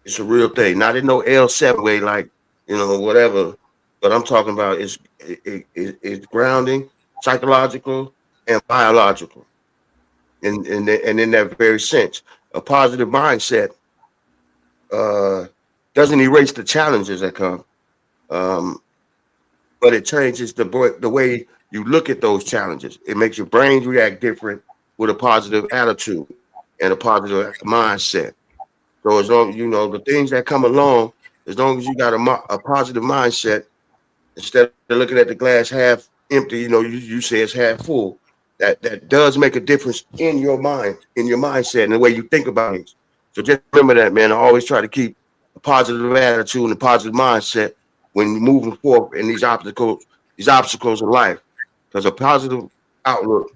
It's a real thing. Not in no L7 way, like, whatever. But I'm talking about it's grounding, psychological and biological. And in that very sense, a positive mindset doesn't erase the challenges that come, but it changes the way you look at those challenges. It makes your brain react different with a positive attitude and a positive mindset. So as long as the things that come along, as long as you got a positive mindset, instead of looking at the glass half empty, you say it's half full. That does make a difference in your mind, in your mindset, and the way you think about it. So just remember that, man. I always try to keep a positive attitude and a positive mindset when you're moving forward in these obstacles in life. Because a positive outlook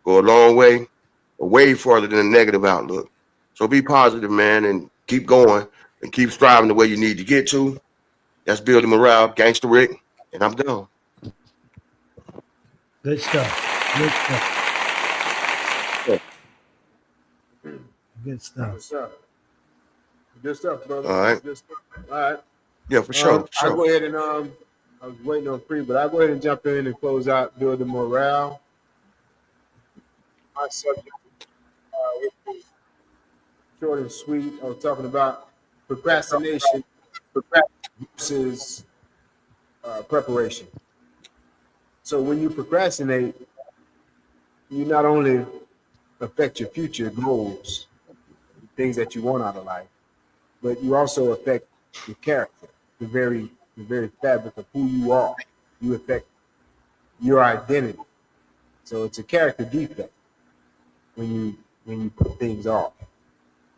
go a long way, way farther than a negative outlook. So be positive, man, and keep going and keep striving the way you need to get to. That's building morale, Gangster Rick, and I'm done. Good stuff. Good stuff. Good stuff, brother. All right. Good stuff. All right. Yeah, for sure. I'll go ahead and I was waiting on Free, but I'll go ahead and jump in and close out building morale. My subject is short and sweet. I was talking about procrastination versus preparation. So when you procrastinate, you not only affect your future goals, things that you want out of life, but you also affect your character, the very fabric of who you are. You affect your identity. So it's a character defect when you put things off.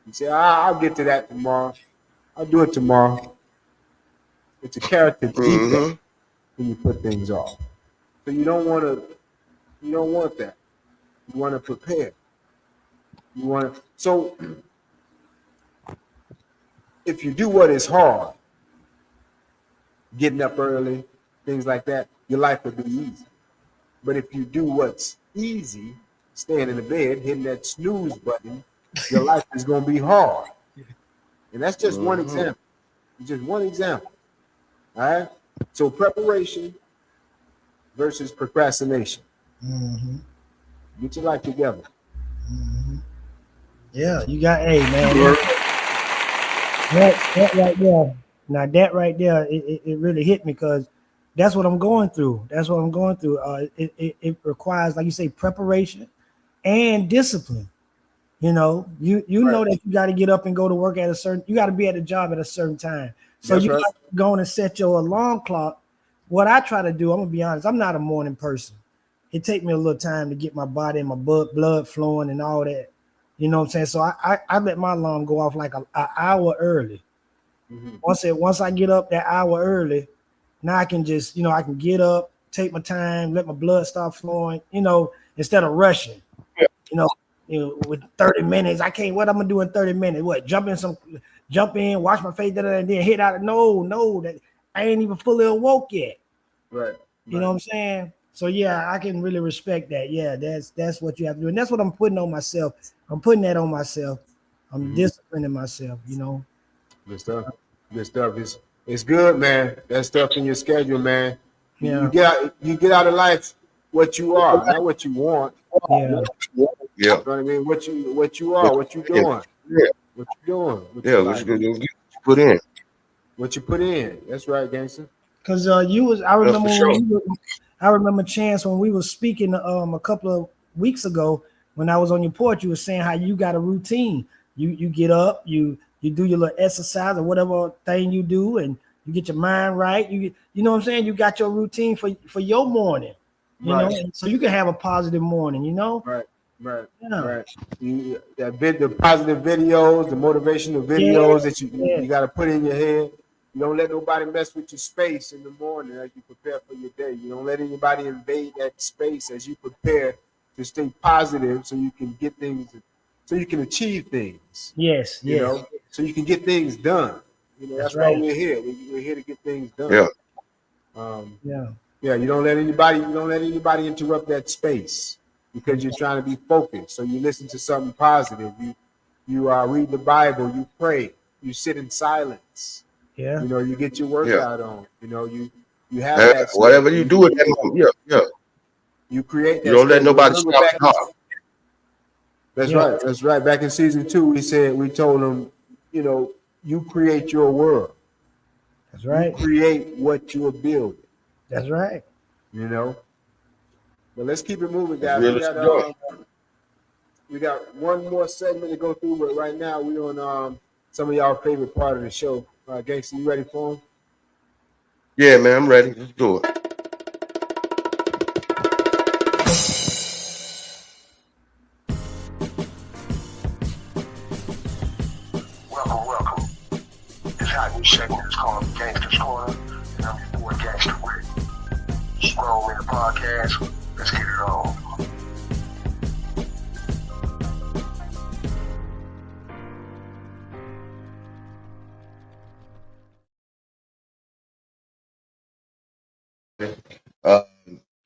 You say, I'll get to that tomorrow. I'll do it tomorrow. It's a character defect when you put things off. So you don't want that. You want to prepare. So if you do what is hard, getting up early, things like that, your life will be easy. But if you do what's easy, staying in the bed, hitting that snooze button, your life is going to be hard. And that's just one example. Just one example. All right? So preparation versus procrastination. Get your life together. Yeah, you got, hey, man. That right there. Now, that right there, it really hit me because that's what I'm going through. It requires, like you say, preparation and discipline. You know that you got to get up and go to work you got to be at a job at a certain time. So you got to go and set your alarm clock. What I try to do, I'm going to be honest, I'm not a morning person. It takes me a little time to get my body and my blood flowing and all that. You know what I'm saying? So I let my alarm go off like an hour early. Once I get up that hour early, now I can just, I can get up, take my time, let my blood start flowing, instead of rushing. With 30 minutes, I can't, what I'm gonna do in 30 minutes? What, jump in, wash my face, and then hit out. No, that I ain't even fully awoke yet. Right. You know what I'm saying? So yeah, I can really respect that. Yeah, that's what you have to do. And that's what I'm putting on myself. I'm putting that on myself. I'm disciplining myself, Good stuff. It's good, man. That stuff in your schedule, man. Yeah. You get out of life what you are, not what you want. Yeah. Yeah. You know what I mean? What you are, what you doing. Yeah. What you doing. What you put in. What you put in. That's right, gangster. Because I remember Chance when we were speaking a couple of weeks ago when I was on your porch, you were saying how you got a routine. You get up, you do your little exercise or whatever thing you do, and you get your mind right. You know what I'm saying? You got your routine for your morning, you know, and so you can have a positive morning, Right. Right, Yeah. right. The positive videos, the motivational videos that you got to put in your head. You don't let nobody mess with your space in the morning as you prepare for your day. You don't let anybody invade that space as you prepare to stay positive, so you can get things, so you can achieve things. Yes, You yes. know, so you can get things done. You know, that's why right. we're here. We're here to get things done. Yeah. Yeah. Yeah, you don't let anybody interrupt that space because you're trying to be focused. So you listen to something positive. You read the Bible, you pray, you sit in silence. Yeah. You know, you get your workout on. You know, you have And that whatever space. you do at that moment, yeah. You create that You don't let space. nobody Remember stop back your heart. That's right. That's right. Back in season 2, we told them, you know, you create your world. That's right. You create what you're building. That's right. You know. But let's keep it moving, That's guys. real We got one more segment to go through, but right now we're on some of y'all favorite part of the show. Gangsta, you ready for them? Yeah, man, I'm ready. Let's do it. Welcome. This hot new segment is called Gangsta's Corner, and I'm your boy Gangsta Rick. Scroll in the podcast. Let's get it on.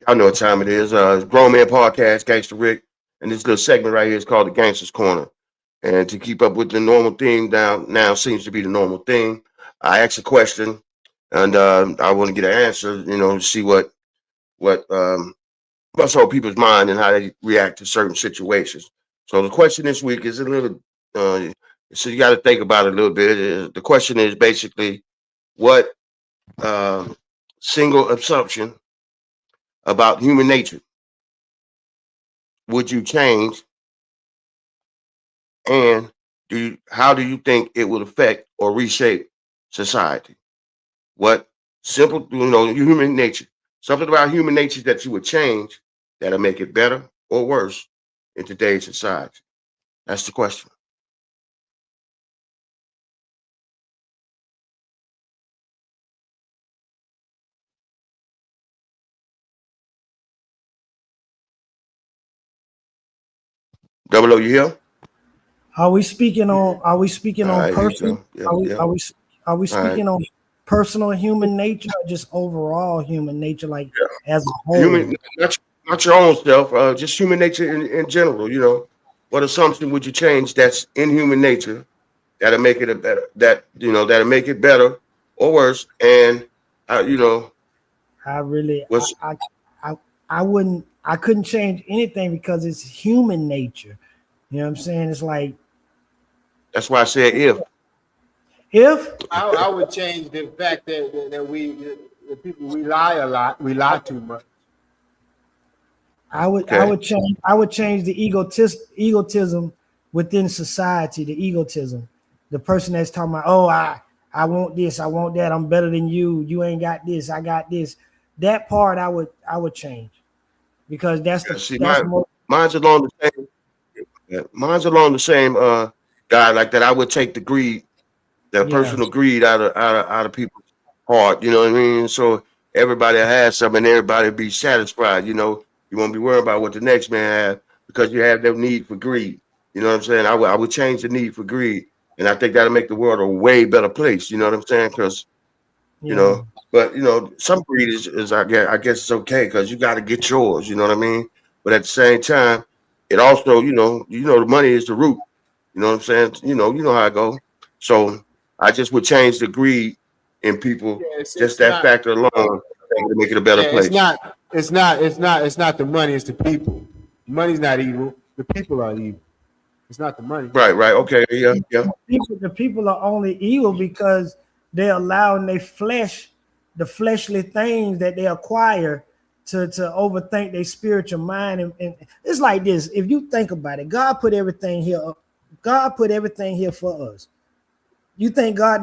Y'all know what time it is. Grown Man Podcast, Gangsta Rick, and this little segment right here is called the Gangster's Corner. And to keep up with the normal theme now seems to be the normal thing. I ask a question, and I want to get an answer. You know, see what's on people's mind and how they react to certain situations. So the question this week is a little. So you got to think about it a little bit. The question is basically, what single assumption about human nature would you change, and how do you think it would affect or reshape society? What simple, human nature, something about human nature that you would change that'll make it better or worse in today's society? That's the question. Double O, you here? Are we speaking on personal? Yeah. Are we speaking on personal human nature or just overall human nature, like as a whole? Human, not your own self, just human nature in general. You know, what assumption would you change that's in human nature that'll make it that'll make it better or worse? And I couldn't change anything because it's human nature. You know what I'm saying? It's like, that's why I said if I would change the fact that the people we lie a lot, we lie too much. I would change the egotism within society, the egotism. The person that's talking about, oh, I want this, I want that, I'm better than you, you ain't got this, I got this. That part I would change, because mine's along the same. Mine's along the same guy like that. I would take the greed, that personal greed out of people's heart. You know what I mean? So everybody has something, everybody be satisfied. You know, you won't be worried about what the next man has because you have no need for greed. You know what I'm saying? I would change the need for greed, and I think that'll make the world a way better place. You know what I'm saying? Because but some greed is I guess it's okay because you got to get yours. You know what I mean? But at the same time, it also the money is the root. You know what I'm saying? You know how I go. So I just would change the greed in people. Just that factor alone to make it a better place. It's not the money. It's the people. The money's not evil. The people are evil. It's not the money. Right. Okay. Yeah. The people are only evil because they're allowing the fleshly things that they acquire to overthink their spiritual mind. And it's like this. If you think about it, God put everything here. God put everything here for us. You think God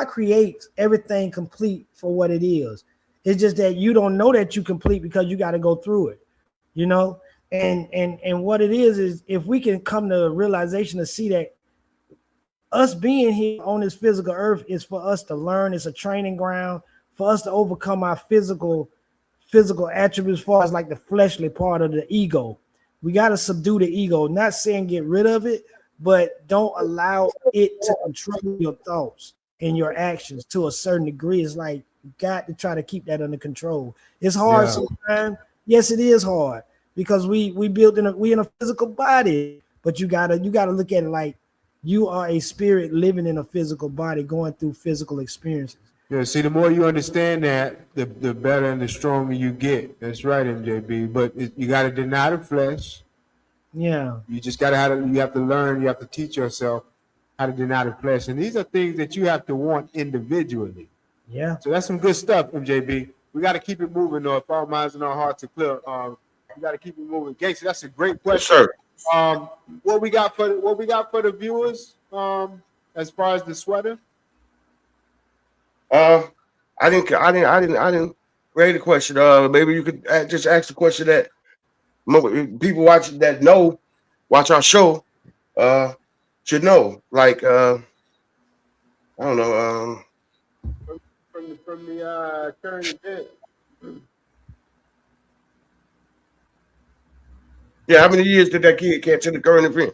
creates everything complete for what it is. It's just that you don't know that you complete because you got to go through it. You know, And what it is if we can come to a realization to see that us being here on this physical earth is for us to learn. It's a training ground for us to overcome our physical attributes, as far as like the fleshly part of the ego. We got to subdue the ego. Not saying get rid of it, but don't allow it to control your thoughts and your actions to a certain degree. It's like you got to try to keep that under control. It's hard sometimes. Yes, it is hard because we in a physical body, but you gotta look at it like you are a spirit living in a physical body, going through physical experiences. Yeah, see, the more you understand that, the better and the stronger you get. That's right, MJB. But you got to deny the flesh. Yeah. You just got to you have to learn, you have to teach yourself how to deny the flesh. And these are things that you have to want individually. Yeah. So that's some good stuff, MJB. We got to keep it moving, though. If our minds and our hearts are clear, we got to keep it moving. Gangster, that's a great question. Yes, sir. What we got for the viewers, as far as the sweater? I didn't create a question. Maybe you could just ask the question that people watching that watch our show, should know. Like, I don't know. From the current event. Yeah, how many years did that kid catch in the current event?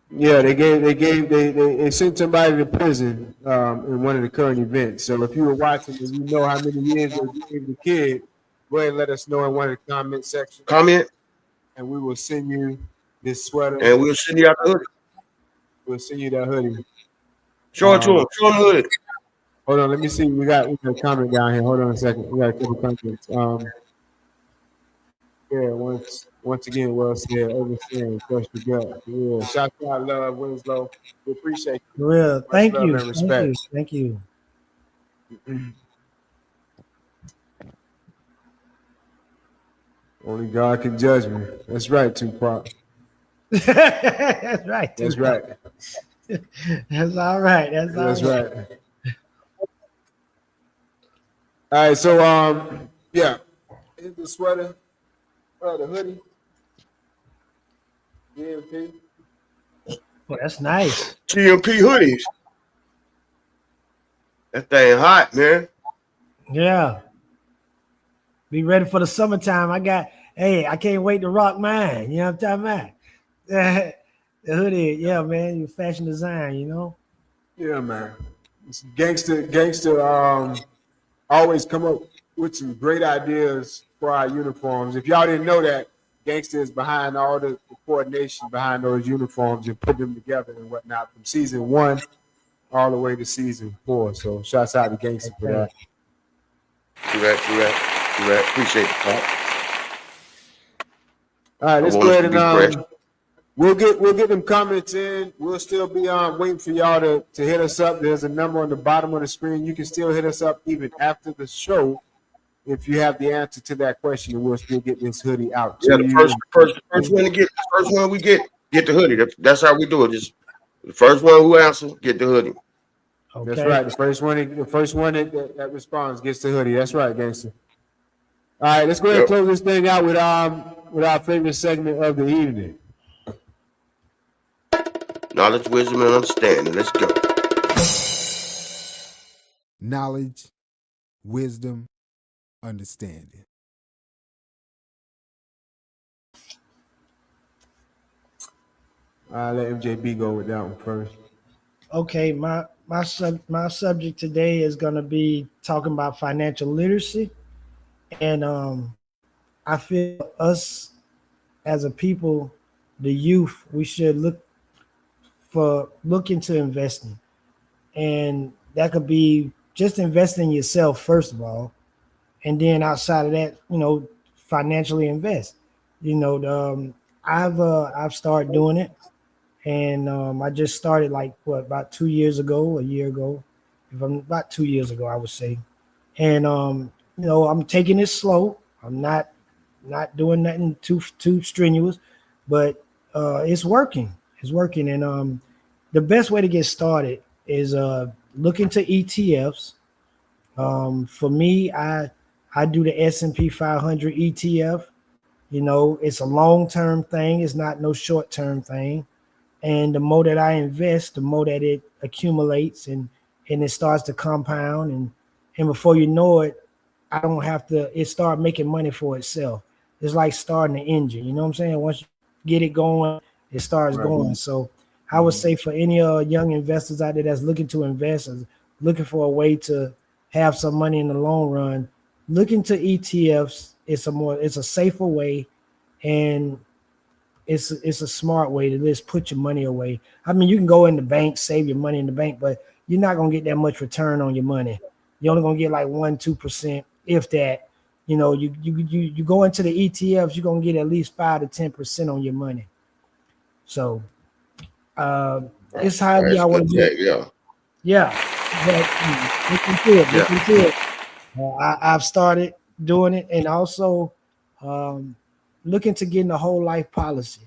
Yeah, they sent somebody to prison in one of the current events. So if you were watching and you know how many years they gave the kid, go ahead and let us know in one of the comment sections. Comment. And we will send you this sweater. And we'll send you out the hoodie. We'll send you that hoodie. Show it to him. Show him the hoodie. Hold on, let me see. We got a comment down here. Hold on a second. We got a couple comments. Yeah, once again, well said, overstand, trust your gut. Yeah, shout out, love, Winslow. We appreciate you. For real. Thank love you. and respect. Thank you. Only God can judge me. That's right, Tupac. That's right. That's right. That's all right. That's right. All right, so yeah, here's the sweater, the hoodie, GMP. Well, that's nice. GMP hoodies. That thing hot, man. Yeah. Be ready for the summertime. I can't wait to rock mine. You know what I'm talking about? The hoodie, yeah, man. Your fashion design, you know? Yeah, man. It's gangster always come up with some great ideas for our uniforms. If y'all didn't know that, Gangsta is behind all the coordination behind those uniforms and put them together and whatnot from season 1 all the way to season 4. So shouts out to Gangsta for that. Correct. Appreciate it. All right, let's go ahead and we'll get them comments in. We'll still be waiting for y'all to hit us up. There's a number on the bottom of the screen. You can still hit us up even after the show if you have the answer to that question, and we'll still get this hoodie out. Yeah, the first one we get the hoodie. That's how we do it. Just the first one who answers get the hoodie. Okay. That's right. The first one that responds gets the hoodie. That's right, gangster. All right, let's go ahead and close this thing out with our favorite segment of the evening. Knowledge, wisdom, and understanding. Let's go. Knowledge, wisdom, understanding. I'll let MJB go with that one first. Okay, my subject today is going to be talking about financial literacy, and I feel us as a people, the youth, we should look into investing, and that could be just investing in yourself first of all, and then outside of that, financially invest. I've started doing it. And I just started about 2 years ago, a year ago, about 2 years ago, I would say. And, I'm taking it slow. I'm not doing nothing too strenuous, but it's working. It's working. And the best way to get started is look into ETFs. For me, I do the S&P 500 ETF. You know, it's a long-term thing. It's not no short-term thing. And the more that I invest, the more that it accumulates and it starts to compound. And before you know it, I don't have to, it start making money for itself. It's like starting an engine. You know what I'm saying? Once you get it going, it starts going. So I would say for any young investors out there that's looking to invest, or looking for a way to have some money in the long run, look into ETFs. It's a safer way, and it's a smart way to just put your money away. I mean, you can go in the bank, save your money in the bank, but you're not gonna get that much return on your money. You're only gonna get like 1-2%, if that. You know, you go into the ETFs, you're gonna get at least 5 to 10% on your money. So it's however y'all want to do it. Yeah, but look into it. Look into it. I've started doing it, and also looking to getting a whole life policy.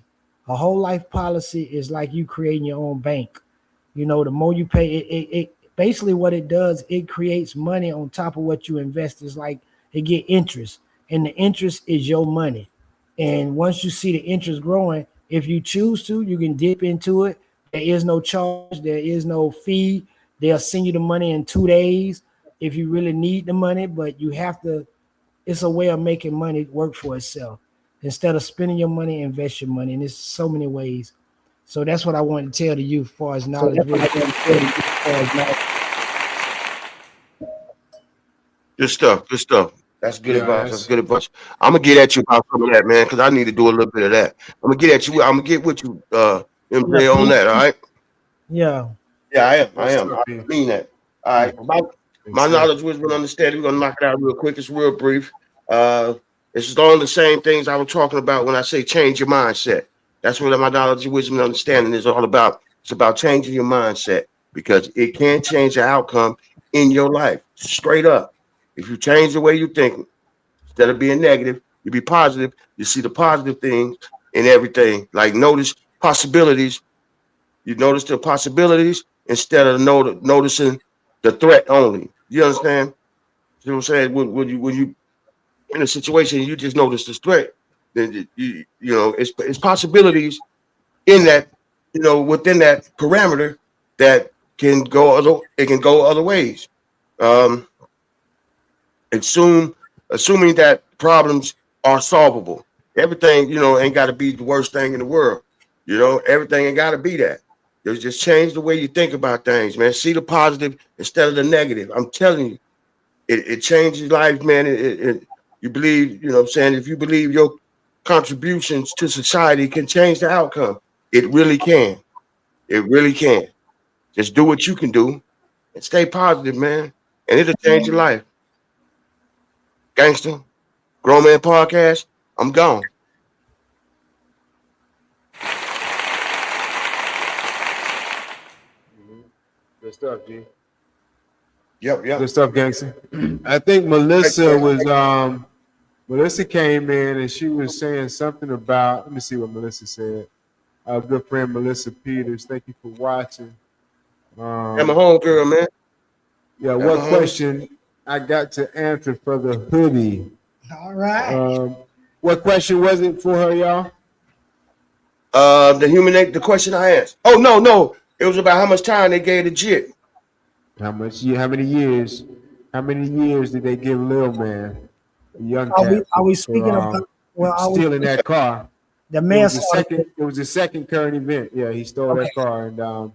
A whole life policy is like you creating your own bank. You know, the more you pay, it basically what it does, it creates money on top of what you invest. It's like it get interest, and the interest is your money. And once you see the interest growing, if you choose to, you can dip into it. There is no charge, there is no fee. They'll send you the money in 2 days if you really need the money, but you have to, it's a way of making money work for itself. Instead of spending your money, invest your money. And there's so many ways. So that's what I want to tell the youth as far as knowledge. Good stuff. Good stuff. That's good advice. That's good advice. I'm gonna get at you about some of that, man, because I need to do a little bit of that. I'm gonna get at you. I'm gonna get with you, MJ, on that. All right. Yeah. Yeah, I am. I mean that. All right. My knowledge, wisdom, and understanding. We're gonna knock it out real quick. It's real brief. It's all the same things I was talking about when I say change your mindset. That's what my knowledge, wisdom, and understanding is all about. It's about changing your mindset, because it can change the outcome in your life. Straight up. If you change the way you think, instead of being negative, you be positive. You see the positive things in everything. Like notice possibilities. You notice the possibilities instead of noticing the threat only. You understand? You know what I'm saying? When you in a situation you just notice the threat, then you know it's possibilities in that, you know, within that parameter that can go other ways. Assuming that problems are solvable. Everything, you know, ain't got to be the worst thing in the world. You know, everything ain't got to be that. Just change the way you think about things, man. See the positive instead of the negative. I'm telling you, it changes life, man. You believe, you know what I'm saying? If you believe your contributions to society can change the outcome, it really can. It really can. Just do what you can do and stay positive, man. And it'll change your life. Gangster, Grown Man Podcast, I'm gone. Good stuff, G. Yep. Good stuff, gangster. I think Melissa came in and she was saying something about, let me see what Melissa said. Our good friend Melissa Peters, thank you for watching. I'm a home girl, man. Yeah, what question I got to answer for the hoodie? All right. What question was it for her, y'all? The question I asked. Oh, no. It was about how much time they gave the JIT. How many years did they give Lil Man, a young cat, are we speaking about stealing that car? The manslaughter. It was the second current event. Yeah, he stole that car and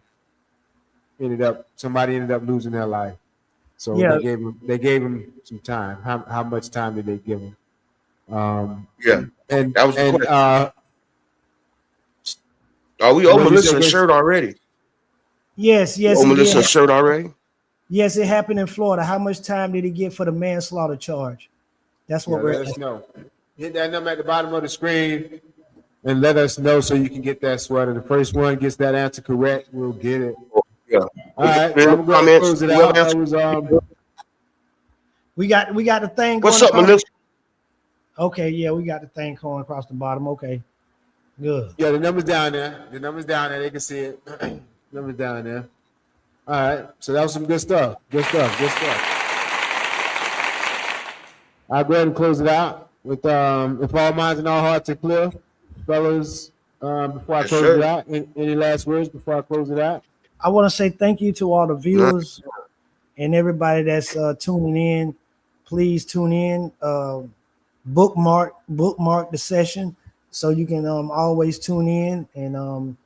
somebody ended up losing their life. So they gave him some time. How much time did they give him? And that was the question. We owe Melissa a shirt already. Yes. We owe Melissa a shirt already. Yes, it happened in Florida. How much time did he get for the manslaughter charge? That's what we're let us know. Hit that number at the bottom of the screen and let us know so you can get that sweater. The first one gets that answer correct, we'll get it. Yeah. All right, so I'm going to close it out. That was, we got the thing going. What's up, Melissa? Okay, yeah, we got the thing going across the bottom. Okay, good. Yeah, the number's down there. They can see it. Number's down there. All right, so that was some good stuff. I'll go ahead and close it out. With if all minds and all hearts are clear, fellas, before I Yes, close it sir. out, any last words before I close it out? I want to say thank you to all the Nah. viewers and everybody that's tuning in. Please tune in. Bookmark the session so you can always tune in. And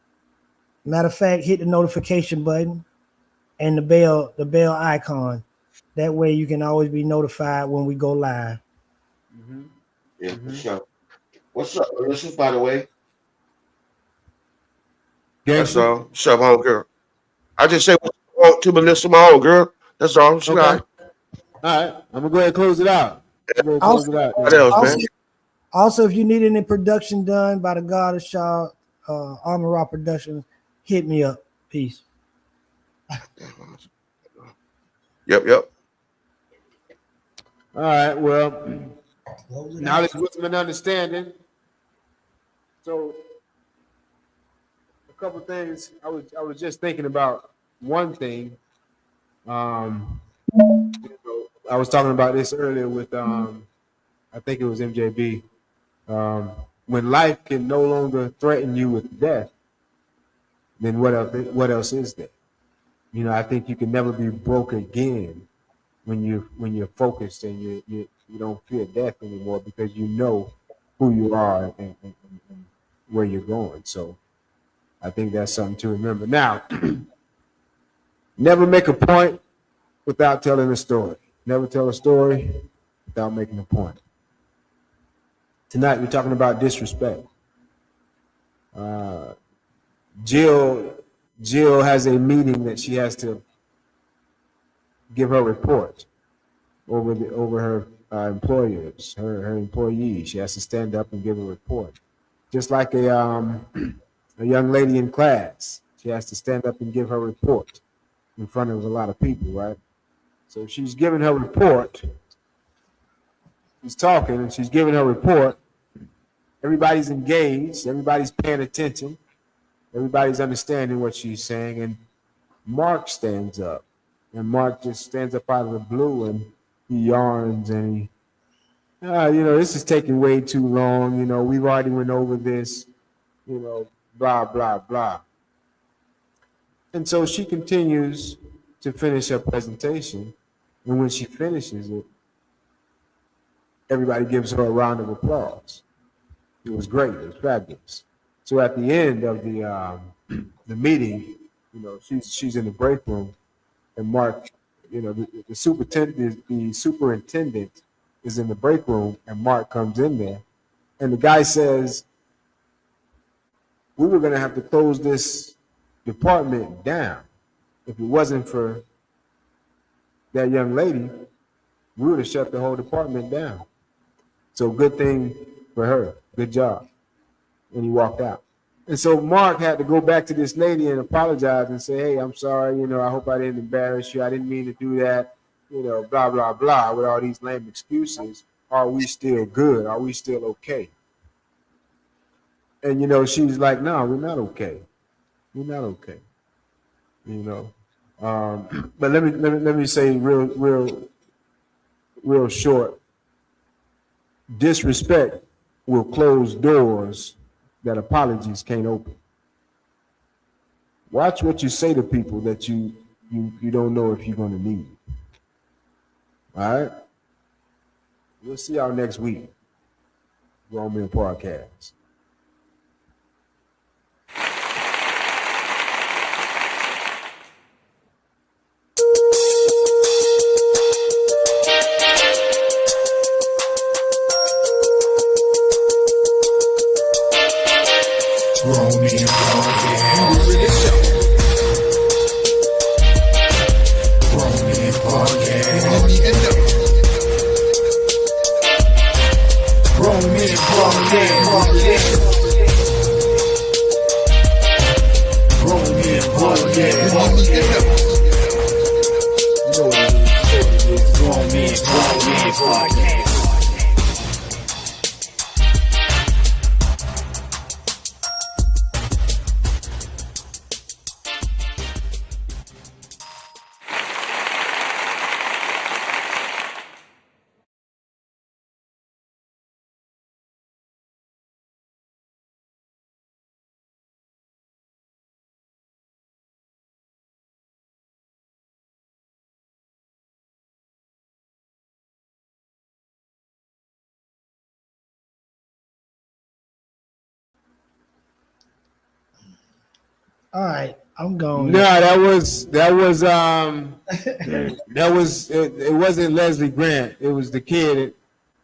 matter of fact, hit the notification button and the bell icon. That way you can always be notified when we go live. Yeah, for sure. What's up, Melissa, by the way? That's Gangster? all. What's up, home girl? I just say what's up to Melissa, my home girl. That's all. She all Okay. right. All right. I'm gonna go ahead and close it out. Also, What else, man? also, if you need any production done by the God of Shaw, Armor Raw Productions, hit me up. Peace. Yep. All right. Well, knowledge, wisdom, and understanding. So, a couple things. I was just thinking about one thing. I was talking about this earlier with I think it was MJB. When life can no longer threaten you with death, then what else? What else is there? You know, I think you can never be broke again when you're focused and you don't fear death anymore because you know who you are and where you're going. So I think that's something to remember. Now, never make a point without telling a story. Never tell a story without making a point. Tonight we're talking about disrespect. Jill has a meeting that she has to give her report over her employers, her employees. She has to stand up and give a report, just like a young lady in class. She has to stand up and give her report in front of a lot of people, right? So she's giving her report. She's talking and she's giving her report. Everybody's engaged. Everybody's paying attention. Everybody's understanding what she's saying. And Mark stands up. And Mark just stands up out of the blue and he yarns and he, this is taking way too long. You know, we've already went over this, blah, blah, blah. And so she continues to finish her presentation. And when she finishes it, everybody gives her a round of applause. It was great. It was fabulous. So at the end of the meeting, she's in the break room, and Mark, the superintendent is in the break room, and Mark comes in there, and the guy says, "We were going to have to close this department down if it wasn't for that young lady. We would have shut the whole department down. So good thing for her. Good job." And he walked out. And so Mark had to go back to this lady and apologize and say, "Hey, I'm sorry. I hope I didn't embarrass you. I didn't mean to do that. Blah, blah, blah," with all these lame excuses. Are we still good? Are we still okay? And, she's like, "No, we're not okay. We're not okay." But let me say real short. Disrespect will close doors that apologies can't open. Watch what you say to people that you don't know if you're going to need. All right? We'll see y'all next week. Grown Men Podcast. Grown Men Podcast. Grown Men Podcast. Grown Men Podcast. Grown Men Podcast. Grown Men Podcast. All right, I'm going. No, that was it wasn't Leslie Grant. It was the kid.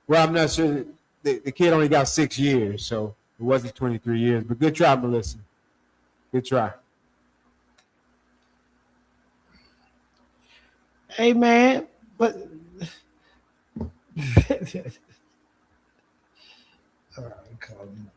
Well, I'm not sure. The kid only got 6 years, so it wasn't 23 years. But good try, Melissa. Good try. Hey, man, but all right, call him.